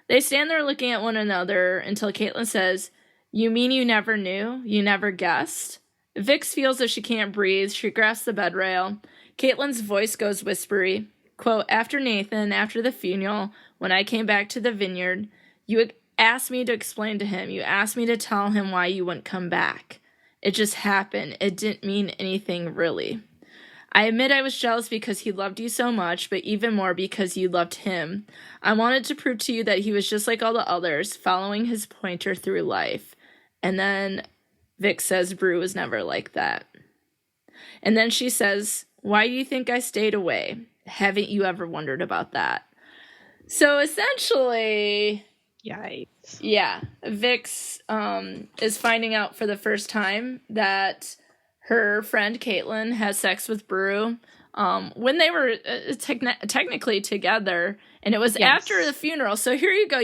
They stand there looking at one another until Caitlin says, you mean you never knew? You never guessed? Vix feels as she can't breathe. She grasps the bed rail. Caitlin's voice goes whispery. Quote, after Nathan, after the funeral, when I came back to the vineyard, you asked me to explain to him. You asked me to tell him why you wouldn't come back. It just happened. It didn't mean anything, really. I admit I was jealous because he loved you so much, but even more because you loved him. I wanted to prove to you that he was just like all the others, following his pointer through life. And then Vic says Brew was never like that. And then she says, why do you think I stayed away? Haven't you ever wondered about that? So essentially, yikes. Yeah, Vix is finding out for the first time that her friend Caitlin has sex with Brew when they were technically together, and it was after the funeral. So here you go.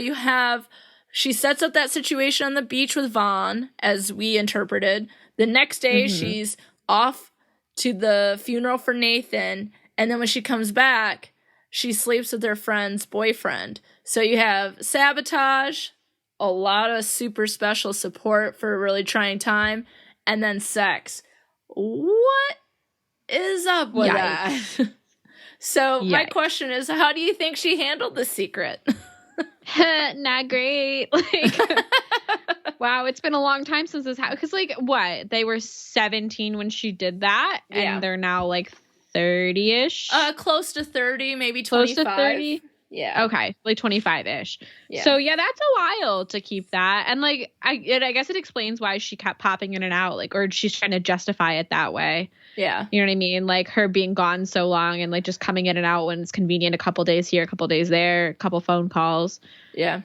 She sets up that situation on the beach with Vaughn, as we interpreted. The next day, she's off to the funeral for Nathan, and then when she comes back, she sleeps with her friend's boyfriend. So you have sabotage, a lot of super special support for a really trying time, and then sex. What is up with that? So my question is, how do you think she handled the secret? Not great. Wow, it's been a long time since this happened. Because, they were 17 when she did that, and they're now 30-ish? Close to 30, maybe 25. Close to 30? Yeah. Okay, 25-ish. Yeah. So, that's a while to keep that. And, I guess it explains why she kept popping in and out, or she's trying to justify it that way. Yeah. You know what I mean? Her being gone so long and, just coming in and out when it's convenient, a couple days here, a couple days there, a couple phone calls. Yeah.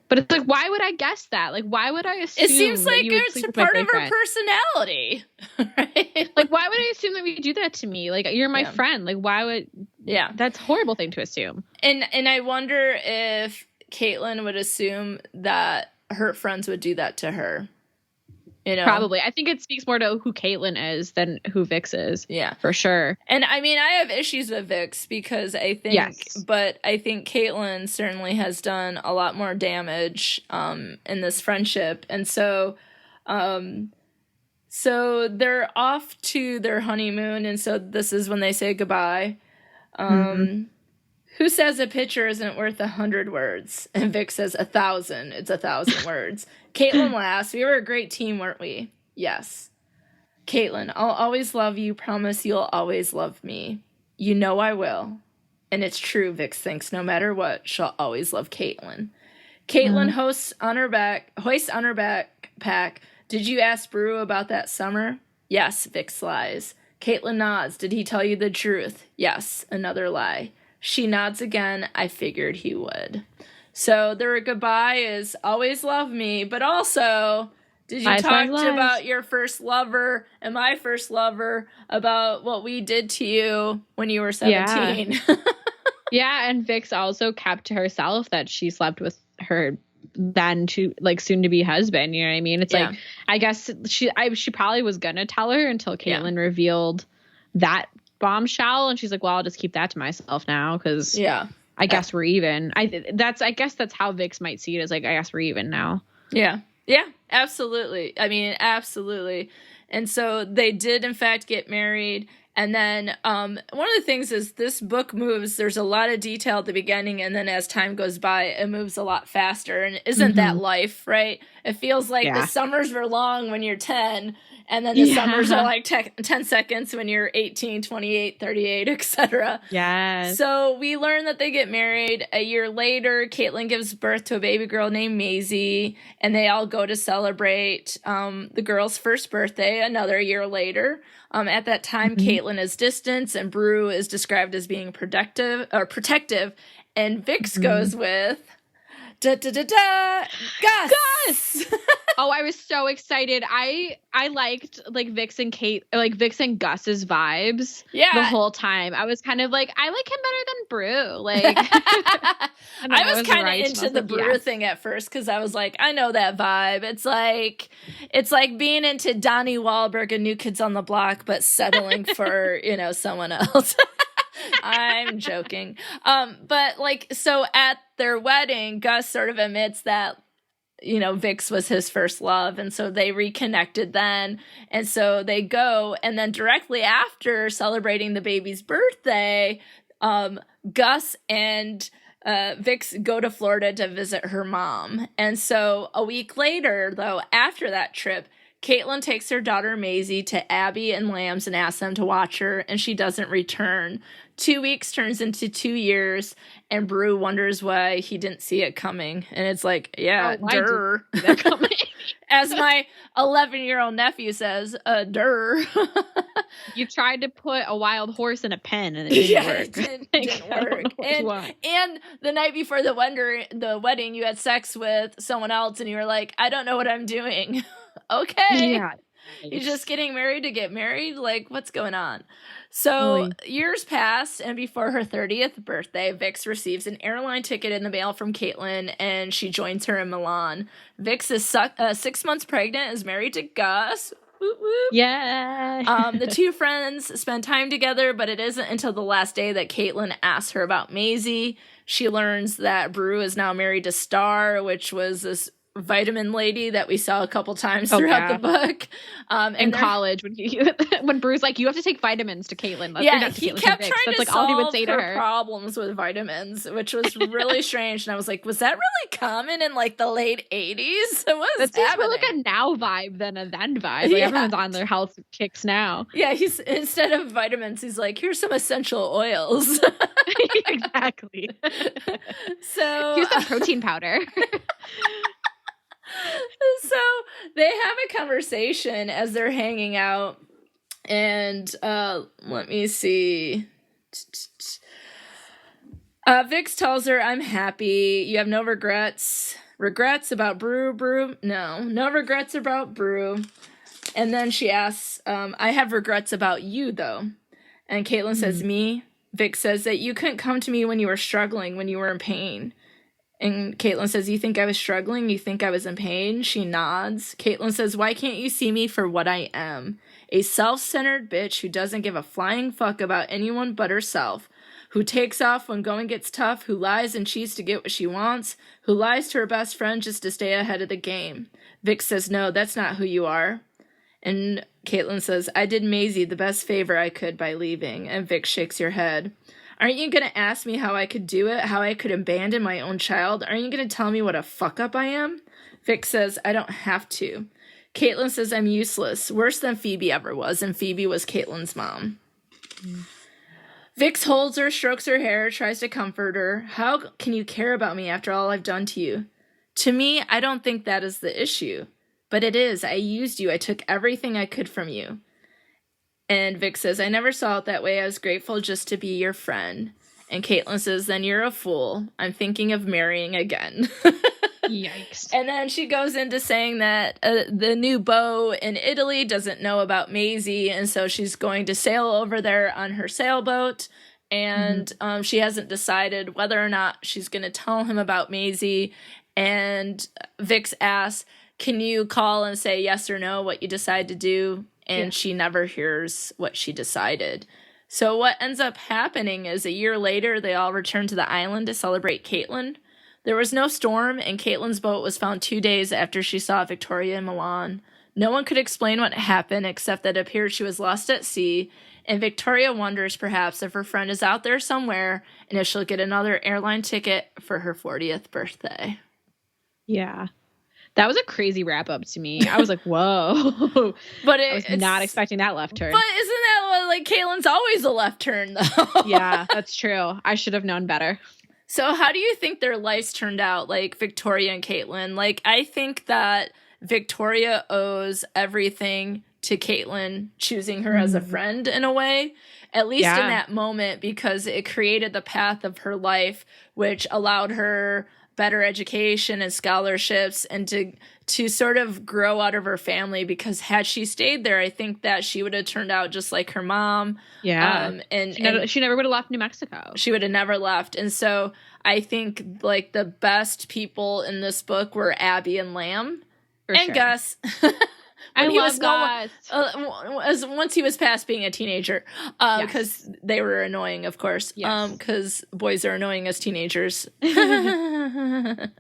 But it's why would I guess that? Why would I assume? It seems like it's a part of her personality, right? Why would I assume that we do that to me? You're my friend. Why would? Yeah, that's a horrible thing to assume. And I wonder if Caitlin would assume that her friends would do that to her. Probably. I think it speaks more to who Caitlin is than who Vix is. Yeah, for sure. And I mean, I have issues with Vix because I think, but I think Caitlin certainly has done a lot more damage in this friendship, and so they're off to their honeymoon, and so this is when they say goodbye. Who says a picture isn't worth 100 words? And Vic says 1,000. It's 1,000 words. Caitlin laughs. We were a great team, weren't we? Yes. Caitlin, I'll always love you. Promise you'll always love me. You know I will. And it's true, Vic thinks. No matter what, she'll always love Caitlin. Caitlin hoists on her backpack. Did you ask Brew about that summer? Yes, Vic lies. Caitlin nods. Did he tell you the truth? Yes, another lie. She nods again. I figured he would. So their goodbye is always love me, but also, did you talk about your first lover and my first lover about what we did to you when you were 17? Yeah, and Vix also kept to herself that she slept with her then soon to be husband. You know what I mean? It's I guess she probably was gonna tell her until Caitlin revealed that bombshell, and she's like, well, I'll just keep that to myself now because I guess we're even. I guess that's how Vix might see it, as I guess we're even now. Yeah, absolutely. I mean, absolutely. And so they did in fact get married And then one of the things is this book moves, there's a lot of detail at the beginning, and then as time goes by, it moves a lot faster. And isn't that life, right? It feels like the summers were long when you're 10, and then the summers are like 10 seconds when you're 18, 28, 38, etc. Yes. So we learn that they get married. A year later, Caitlin gives birth to a baby girl named Maisie, and they all go to celebrate the girl's first birthday another year later. At that time, Caitlin is distant, and Brew is described as being protective, and Vix goes with Gus. Oh, I was so excited. I liked like Vix and Gus's vibes the whole time. I was kind of like, I like him better than Brew. Like I was kind of into the Brew thing at first because I was like, I know that vibe. It's like being into Donnie Wahlberg and New Kids on the Block, but settling for, someone else. I'm joking. But like, so at their wedding, Gus sort of admits that, Vix was his first love. And so they reconnected then. And so they go. And then directly after celebrating the baby's birthday, Gus and Vix go to Florida to visit her mom. And so a week later, though, after that trip, Caitlin takes her daughter Maisie to Abby and Lamb's and asks them to watch her, and she doesn't return. 2 weeks turns into 2 years, and Brew wonders why he didn't see it coming. And it's like, durr. As my 11-year-old nephew says, durr. You tried to put a wild horse in a pen, and it didn't work. It didn't work. And the night before the wedding, you had sex with someone else, and you were like, I don't know what I'm doing. Okay. Yeah. You're just getting married to get married? Like, what's going on? So years pass, and before her 30th birthday, Vix receives an airline ticket in the mail from Caitlin, and she joins her in Milan. Vix is 6 months pregnant, is married to Gus. Whoop, whoop. Yeah. The two friends spend time together, but it isn't until the last day that Caitlin asks her about Maisie. She learns that Brew is now married to Star, which was this vitamin lady that we saw a couple times throughout the book. In college, when Brew's like, you have to take vitamins to Caitlin. He kept trying to solve her problems with vitamins, which was really strange. And I was like, was that really common in like the late 80s? That seems more like a now vibe than a then vibe. Like everyone's on their health kicks now. Yeah, he's instead of vitamins, he's like, here's some essential oils. Exactly. So here's some protein powder. So they have a conversation as they're hanging out, and let me see. Vix tells her, I'm happy. You have no regrets. Regrets about Brew? No regrets about Brew. And then she asks, I have regrets about you, though. And Caitlin says, me? Vix says that you couldn't come to me when you were struggling, when you were in pain. And Caitlin says, you think I was struggling? You think I was in pain? She nods. Caitlin says, why can't you see me for what I am? A self-centered bitch who doesn't give a flying fuck about anyone but herself, who takes off when going gets tough, who lies and cheats to get what she wants, who lies to her best friend just to stay ahead of the game. Vic says, no, that's not who you are. And Caitlin says, I did Maisie the best favor I could by leaving. And Vic shakes her head. Aren't you going to ask me how I could do it? How I could abandon my own child? Aren't you going to tell me what a fuck-up I am? Vic says, I don't have to. Caitlin says, I'm useless. Worse than Phoebe ever was, and Phoebe was Caitlin's mom. Vix holds her, strokes her hair, tries to comfort her. How can you care about me after all I've done to you? To me, I don't think that is the issue. But it is. I used you. I took everything I could from you. And Vic says, I never saw it that way. I was grateful just to be your friend. And Caitlin says, then you're a fool. I'm thinking of marrying again. Yikes. And then she goes into saying that the new beau in Italy doesn't know about Maisie, and so she's going to sail over there on her sailboat. And she hasn't decided whether or not she's going to tell him about Maisie. And Vix asks, can you call and say yes or no what you decide to do? And she never hears what she decided. So what ends up happening is a year later, they all return to the island to celebrate Caitlin. There was no storm, and Caitlin's boat was found 2 days after she saw Victoria in Milan. No one could explain what happened except that it appeared she was lost at sea, and Victoria wonders perhaps if her friend is out there somewhere and if she'll get another airline ticket for her 40th birthday. Yeah. That was a crazy wrap up to me. I was like, whoa. But I was not expecting that left turn. But isn't that what, like, Caitlin's always a left turn, though? Yeah, that's true. I should have known better. So how do you think their lives turned out, like Victoria and Caitlin? Like, I think that Victoria owes everything to Caitlin choosing her as a friend in a way, at least in that moment, because it created the path of her life, which allowed her better education and scholarships and to sort of grow out of her family, because had she stayed there, I think that she would have turned out just like her mom. Yeah. And she never would have left New Mexico. She would have never left. And so I think like the best people in this book were Abby and Lamb. And Gus. I love Gus. Once he was past being a teenager, because they were annoying, of course. Yes. Because boys are annoying as teenagers. That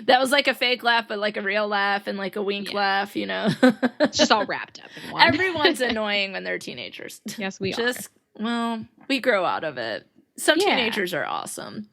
was like a fake laugh, but like a real laugh and like a wink laugh, you know. It's just all wrapped up in one. Everyone's annoying when they're teenagers. Yes, we are. Well, we grow out of it. Some teenagers are awesome.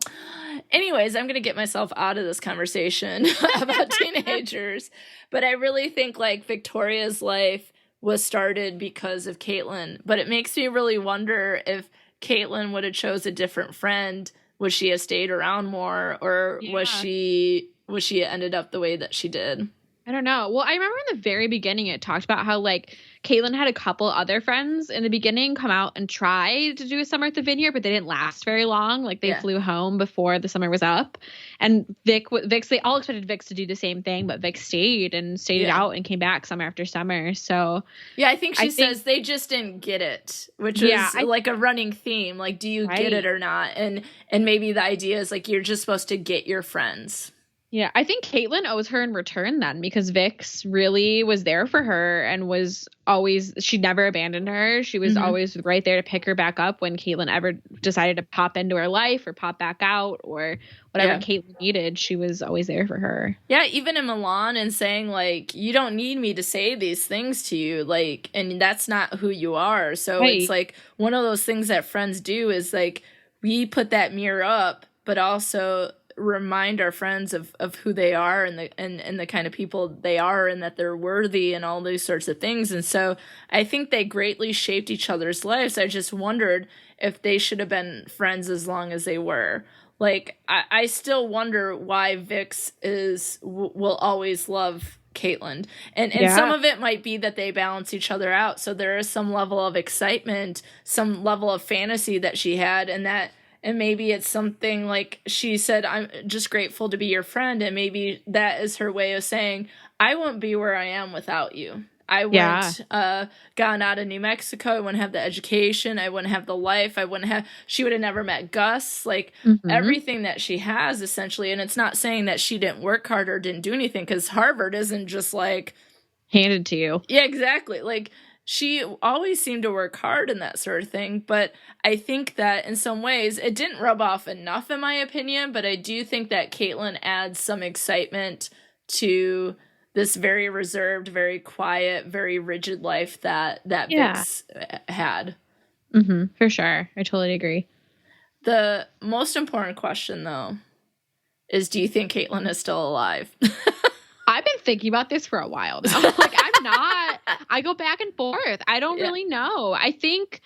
Anyways, I'm going to get myself out of this conversation about teenagers. But I really think like Victoria's life was started because of Caitlin. But it makes me really wonder if Caitlin would have chose a different friend. Would she have stayed around more, or was she ended up the way that she did? I don't know. Well, I remember in the very beginning it talked about how like Caitlin had a couple other friends in the beginning come out and try to do a summer at the vineyard, but they didn't last very long. Like they flew home before the summer was up. And Vix, they all expected Vix to do the same thing, but Vix stayed it out and came back summer after summer. So I think she says they just didn't get it, which is like a running theme. Like, do you get it or not? And maybe the idea is like you're just supposed to get your friends. Yeah, I think Caitlin owes her in return then, because Vix really was there for her and was always, she never abandoned her. She was always right there to pick her back up when Caitlin ever decided to pop into her life or pop back out or whatever Caitlin needed. She was always there for her. Yeah, even in Milan, and saying like, you don't need me to say these things to you, like, and that's not who you are. So it's like one of those things that friends do is like, we put that mirror up, but also remind our friends of who they are and the kind of people they are, and that they're worthy and all these sorts of things. And so I think they greatly shaped each other's lives. I just wondered if they should have been friends as long as they were. Like, I still wonder why Vix will always love Caitlin. And some of it might be that they balance each other out. So there is some level of excitement, some level of fantasy that she had, and maybe it's something like she said, I'm just grateful to be your friend. And maybe that is her way of saying, I wouldn't be where I am without you. I wouldn't gone out of New Mexico. I wouldn't have the education. I wouldn't have the life. She would have never met Gus. Like everything that she has essentially. And it's not saying that she didn't work hard or didn't do anything, because Harvard isn't just like handed to you. Yeah, exactly. Like, she always seemed to work hard and that sort of thing. But I think that in some ways it didn't rub off enough, in my opinion. But I do think that Caitlin adds some excitement to this very reserved, very quiet, very rigid life that Vix had. For sure. I totally agree. The most important question, though, is do you think Caitlin is still alive? I've been thinking about this for a while now. Like, I'm not. I go back and forth. I don't really know. I think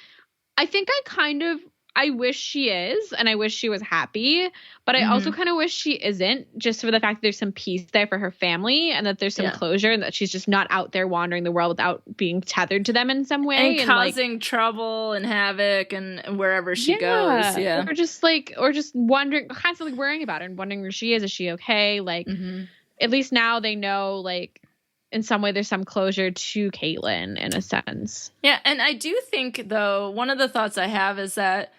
I wish she is, and I wish she was happy, but I also kind of wish she isn't, just for the fact that there's some peace there for her family, and that there's some closure, and that she's just not out there wandering the world without being tethered to them in some way. And causing trouble and havoc and wherever she goes. Yeah. Or just wondering, constantly worrying about her and wondering where she is. Is she okay? Like, at least now they know, like, in some way there's some closure to Caitlin in a sense. Yeah, and I do think, though, one of the thoughts I have is that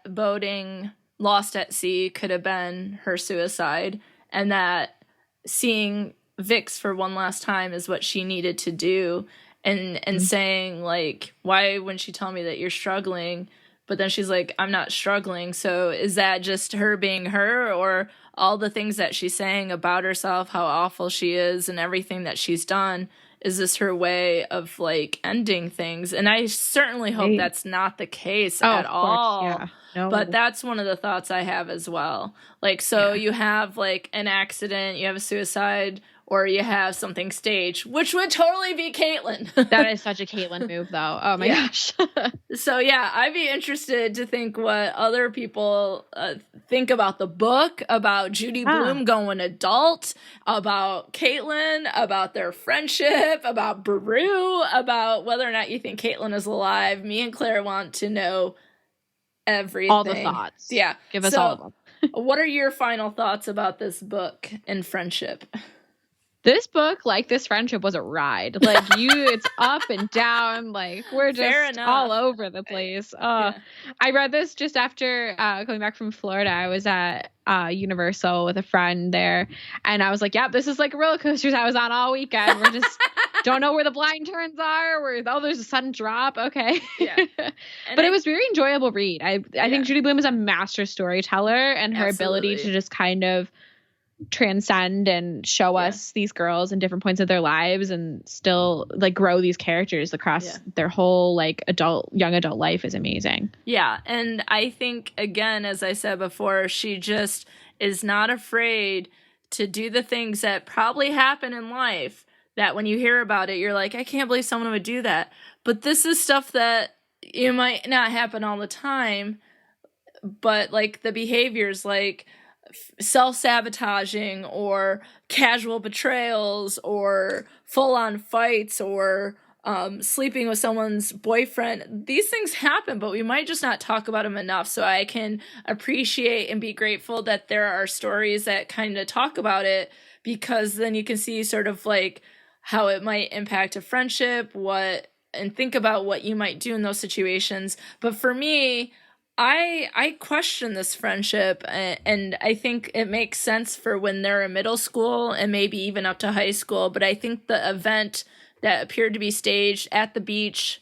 boating lost at sea could have been her suicide, and that seeing Vix for one last time is what she needed to do, and saying, like, why wouldn't she tell me that you're struggling? but then she's like, I'm not struggling. So is that just her being her, or all the things that she's saying about herself, how awful she is and everything that she's done? Is this her way of like ending things? And I certainly hope that's not the case at all. Yeah. No. But that's one of the thoughts I have as well. Like, so you have like an accident, you have a suicide, or you have something staged, which would totally be Caitlin. That is such a Caitlin move, though. Oh my gosh. So yeah, I'd be interested to think what other people think about the book, about Judy Blume going adult, about Caitlin, about their friendship, about Baru, about whether or not you think Caitlin is alive. Me and Claire want to know everything. All the thoughts. Yeah. Give us all of them. What are your final thoughts about this book and friendship? This book, like this friendship, was a ride. Like it's up and down. Like we're just all over the place. I read this just after coming back from Florida. I was at Universal with a friend there, and I was like, "Yep, this is like a roller coaster I was on all weekend. We're just don't know where the blind turns are. There's a sudden drop. Okay, but it was a very enjoyable read. I think Judy Blume is a master storyteller, and her ability to just kind of transcend and show us these girls in different points of their lives and still like grow these characters across their whole like young adult life is amazing. Yeah. And I think, again, as I said before, she just is not afraid to do the things that probably happen in life that when you hear about it, you're like, I can't believe someone would do that. But this is stuff that it might not happen all the time, but like the behaviors, like self-sabotaging or casual betrayals or full-on fights or sleeping with someone's boyfriend. These things happen, but we might just not talk about them enough. So I can appreciate and be grateful that there are stories that kind of talk about it, because then you can see sort of like how it might impact a friendship, and think about what you might do in those situations. But for me, I question this friendship, and I think it makes sense for when they're in middle school and maybe even up to high school. But I think the event that appeared to be staged at the beach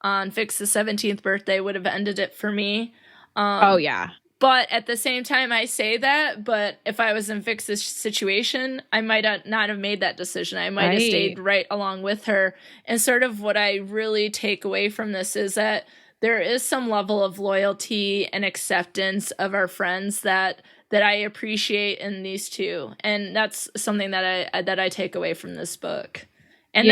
on Vic's 17th birthday would have ended it for me. But at the same time, I say that, but if I was in Vic's situation, I might not have made that decision. I might have stayed right along with her. And sort of what I really take away from this is that there is some level of loyalty and acceptance of our friends that I appreciate in these two, and that's something that I take away from this book. And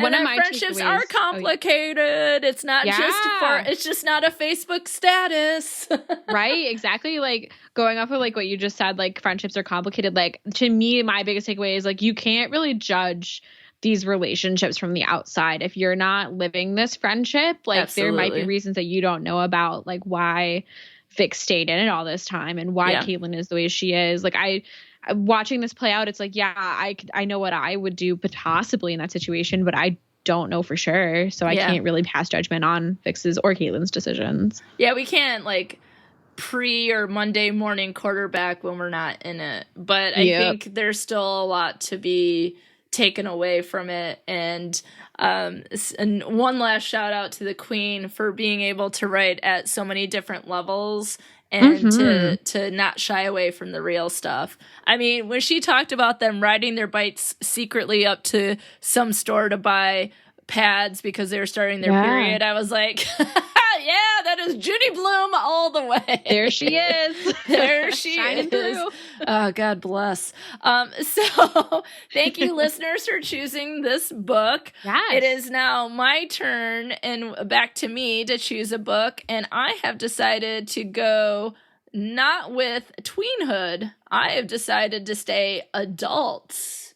one of my friendships are complicated. It's not it's just not a Facebook status. Right, exactly. Like going off of like what you just said, like friendships are complicated. Like to me, my biggest takeaway is like you can't really judge these relationships from the outside if you're not living this friendship. Like there might be reasons that you don't know about, like why Vic stayed in it all this time and why Caitlin is the way she is. Like I watching this play out, it's like, I know what I would do possibly in that situation, but I don't know for sure. So I can't really pass judgment on Vic's or Caitlin's decisions. Yeah, we can't like pre or Monday morning quarterback when we're not in it. But I think there's still a lot to be taken away from it. And one last shout out to the Queen for being able to write at so many different levels and to not shy away from the real stuff. I mean, when she talked about them riding their bikes secretly up to some store to buy pads because they were starting their period, I was like, yeah, that is Judy Blume all the way. There she is. There she Shining is. Through. Oh, God bless. So thank you, listeners, for choosing this book. Yes. It is now my turn and back to me to choose a book. And I have decided to go not with tweenhood. I have decided to stay adults.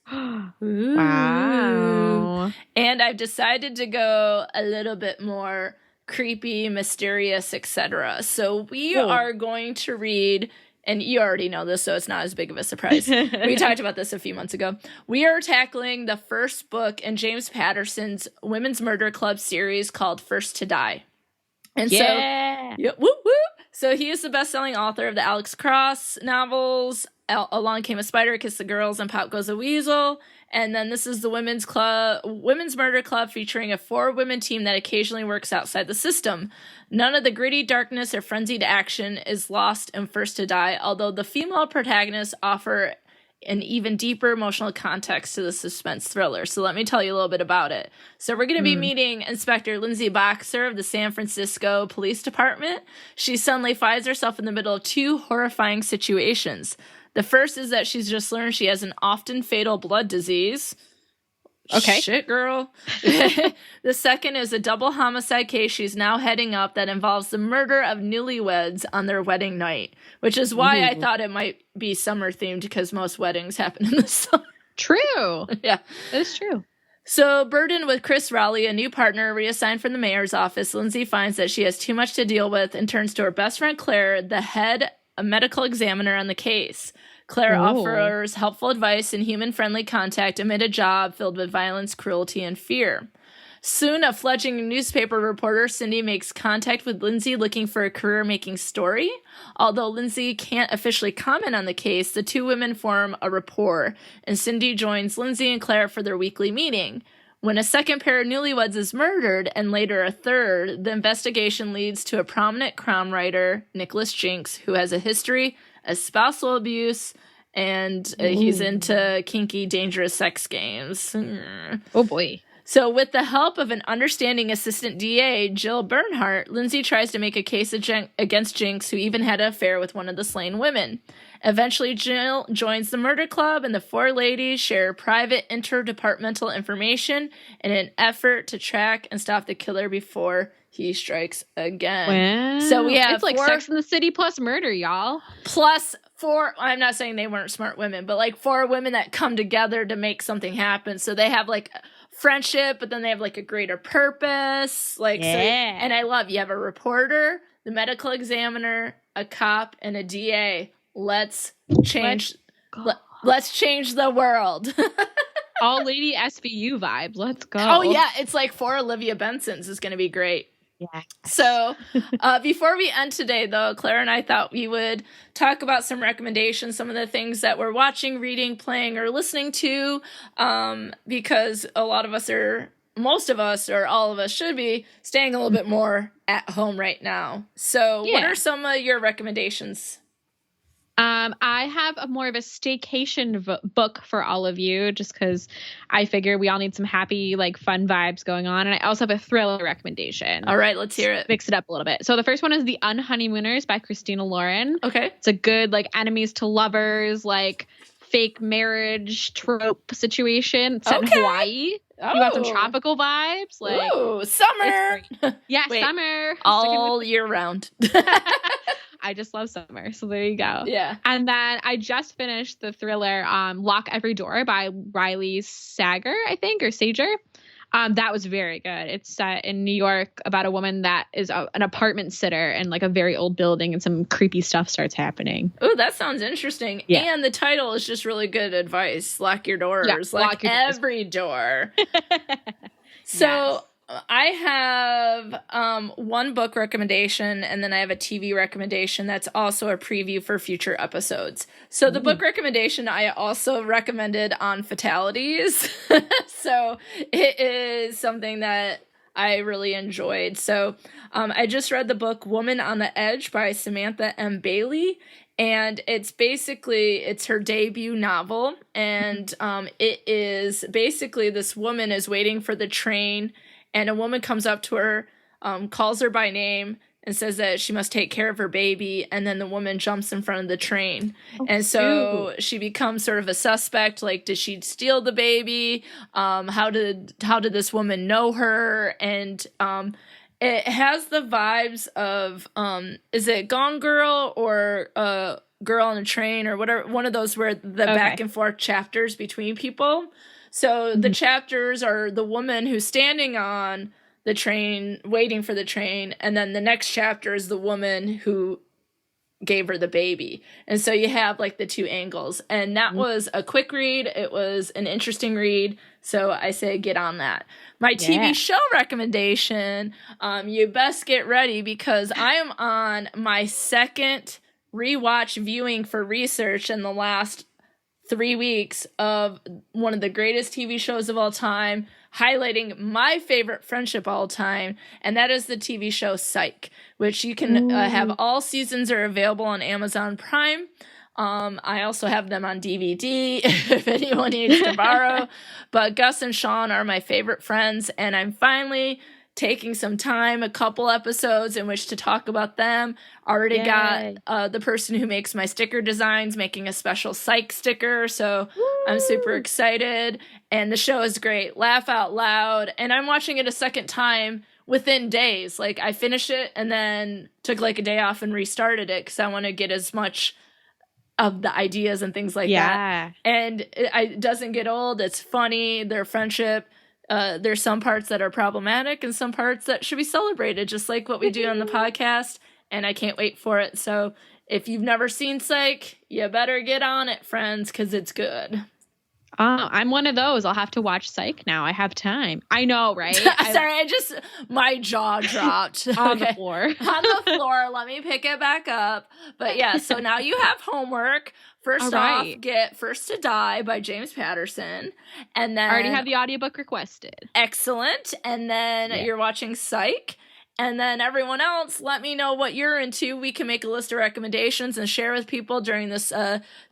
Wow. And I've decided to go a little bit more creepy, mysterious, etc. So we are going to read, and you already know this, so it's not as big of a surprise. We talked about this a few months ago. We are tackling the first book in James Patterson's Women's Murder Club series called First to Die. And so he is the best-selling author of the Alex Cross novels, Along Came a Spider, Kiss the Girls, and Pop Goes a Weasel. And then this is the women's murder club, featuring a 4-women team that occasionally works outside the system. None of the gritty darkness or frenzied action is lost in First to Die, although the female protagonists offer an even deeper emotional context to the suspense thriller. So let me tell you a little bit about it. So we're going to be meeting Inspector Lindsay Boxer of the San Francisco Police Department. She suddenly finds herself in the middle of 2 horrifying situations. The first is that she's just learned she has an often fatal blood disease. Okay. Shit, girl. The second is a double homicide case she's now heading up that involves the murder of newlyweds on their wedding night, which is why I thought it might be summer themed, because most weddings happen in the summer. True. Yeah. That is true. So, burdened with Chris Rowley, a new partner reassigned from the mayor's office, Lindsay finds that she has too much to deal with and turns to her best friend Claire, the head medical examiner on the case. Claire offers helpful advice and human-friendly contact amid a job filled with violence, cruelty, and fear. Soon, a fledgling newspaper reporter, Cindy, makes contact with Lindsay looking for a career-making story. Although Lindsay can't officially comment on the case, the 2 women form a rapport, and Cindy joins Lindsay and Claire for their weekly meeting. When a second pair of newlyweds is murdered, and later a third, the investigation leads to a prominent crime writer, Nicholas Jinks, who has a history of spousal abuse, and he's into kinky, dangerous sex games. Oh, boy. So with the help of an understanding assistant DA, Jill Bernhardt, Lindsay tries to make a case against Jinx, who even had an affair with one of the slain women. Eventually, Jill joins the murder club, and the 4 ladies share private interdepartmental information in an effort to track and stop the killer before he strikes again. Wow. So we have it's like Sex in the City plus murder, y'all. Plus 4, I'm not saying they weren't smart women, but like 4 women that come together to make something happen. So they have like friendship, but then they have like a greater purpose. Like, yeah. So, and I love, you have a reporter, the medical examiner, a cop, and a DA. Let's change the world. All lady SVU vibe. Let's go. Oh yeah, it's like 4 Olivia Bensons is going to be great. Yeah. So before we end today, though, Claire and I thought we would talk about some recommendations, some of the things that we're watching, reading, playing, or listening to, because most of us, or all of us, should be staying a little bit more at home right now. So what are some of your recommendations? I have more of a staycation book for all of you, just because I figure we all need some happy, like, fun vibes going on. And I also have a thriller recommendation. All right, let's hear it. Mix it up a little bit. So the first one is The Unhoneymooners by Christina Lauren. Okay. It's a good, like, enemies to lovers, like, fake marriage trope situation set in Hawaii. Oh. You want some tropical vibes? Like, ooh, summer. Yeah, summer. All year round. I just love summer. So there you go. Yeah. And then I just finished the thriller Lock Every Door by Riley Sager, I think, or Sager. That was very good. It's set in New York about a woman that is an apartment sitter in like a very old building, and some creepy stuff starts happening. Oh, that sounds interesting. Yeah. And the title is just really good advice. Lock your doors. Yeah, lock every door. So yes. I have one book recommendation, and then I have a TV recommendation that's also a preview for future episodes. So the book recommendation I also recommended on fatalities. So it is something that I really enjoyed. So I just read the book Woman on the Edge by Samantha M. Bailey. And it's her debut novel. And it is basically this woman is waiting for the train, and a woman comes up to her, calls her by name, and says that she must take care of her baby. And then the woman jumps in front of the train. Oh, and so she becomes sort of a suspect. Like, did she steal the baby? How did this woman know her? And it has the vibes of, is it Gone Girl or Girl on a Train or whatever? One of those where the back and forth chapters between people. So the chapters are the woman who's standing on the train, waiting for the train, and then the next chapter is the woman who gave her the baby. And so you have like the two angles. And that was a quick read. It was an interesting read. So I say get on that. My TV show recommendation, you best get ready because I am on my second rewatch viewing for research in the last 3 weeks of one of the greatest TV shows of all time, highlighting my favorite friendship of all time, and that is the TV show Psych, which you can have all seasons are available on Amazon Prime. I also have them on DVD if anyone needs to borrow. But Gus and Sean are my favorite friends, and I'm finally taking some time, a couple episodes in which to talk about them. Already got the person who makes my sticker designs making a special Psych sticker, so I'm super excited. And the show is great. Laugh out loud. And I'm watching it a second time within days. Like, I finished it and then took like a day off and restarted it because I want to get as much of the ideas and things like that. And it doesn't get old. It's funny. Their friendship. There's some parts that are problematic and some parts that should be celebrated, just like what we do on the podcast. And I can't wait for it. So if you've never seen Psych, you better get on it, friends, because it's good. Oh, I'm one of those. I'll have to watch Psych now. I have time. I know, right? Sorry, my jaw dropped. On the floor. On the floor. Let me pick it back up. But yeah, so now you have homework. First off, get First to Die by James Patterson. And then I already have the audiobook requested. Excellent. And then you're watching Psych. And then everyone else, let me know what you're into. We can make a list of recommendations and share with people during this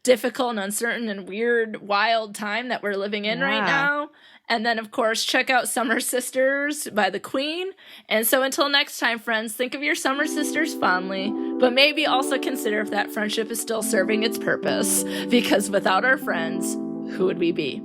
difficult and uncertain and weird, wild time that we're living in right now. And then, of course, check out Summer Sisters by the Queen. And so until next time, friends, think of your summer sisters fondly, but maybe also consider if that friendship is still serving its purpose. Because without our friends, who would we be?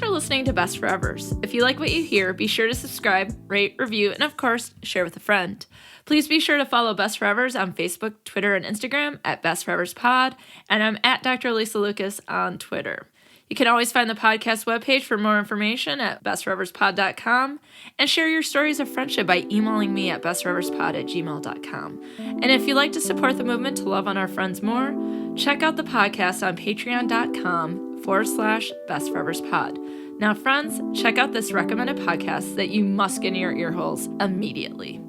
Listening to Best Forevers. If you like what you hear, be sure to subscribe, rate, review, and of course, share with a friend. Please be sure to follow Best Forevers on Facebook, Twitter, and Instagram at Best Forevers Pod, and I'm at Dr. Alysa Lucas on Twitter. You can always find the podcast webpage for more information at bestforeverspod.com, and share your stories of friendship by emailing me at bestforeverspod@gmail.com. And if you'd like to support the movement to love on our friends more, check out the podcast on patreon.com/bestforeverspod. Now, friends, check out this recommended podcast that you must get in your ear holes immediately.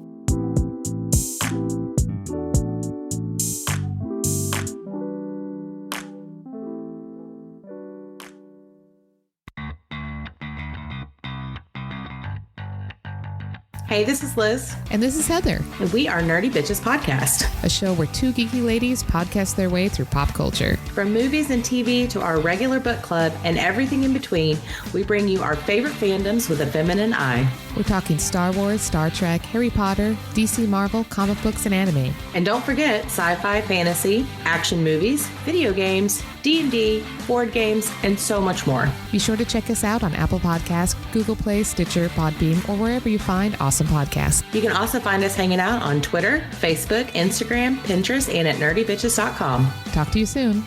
Hey, this is Liz. And this is Heather. And we are Nerdy Bitches Podcast. A show where two geeky ladies podcast their way through pop culture. From movies and TV to our regular book club and everything in between, we bring you our favorite fandoms with a feminine eye. We're talking Star Wars, Star Trek, Harry Potter, DC, Marvel, comic books, and anime. And don't forget sci-fi, fantasy, action movies, video games, D&D, board games, and so much more. Be sure to check us out on Apple Podcasts, Google Play, Stitcher, Podbean, or wherever you find awesome podcasts. You can also find us hanging out on Twitter, Facebook, Instagram, Pinterest, and at nerdybitches.com. Talk to you soon.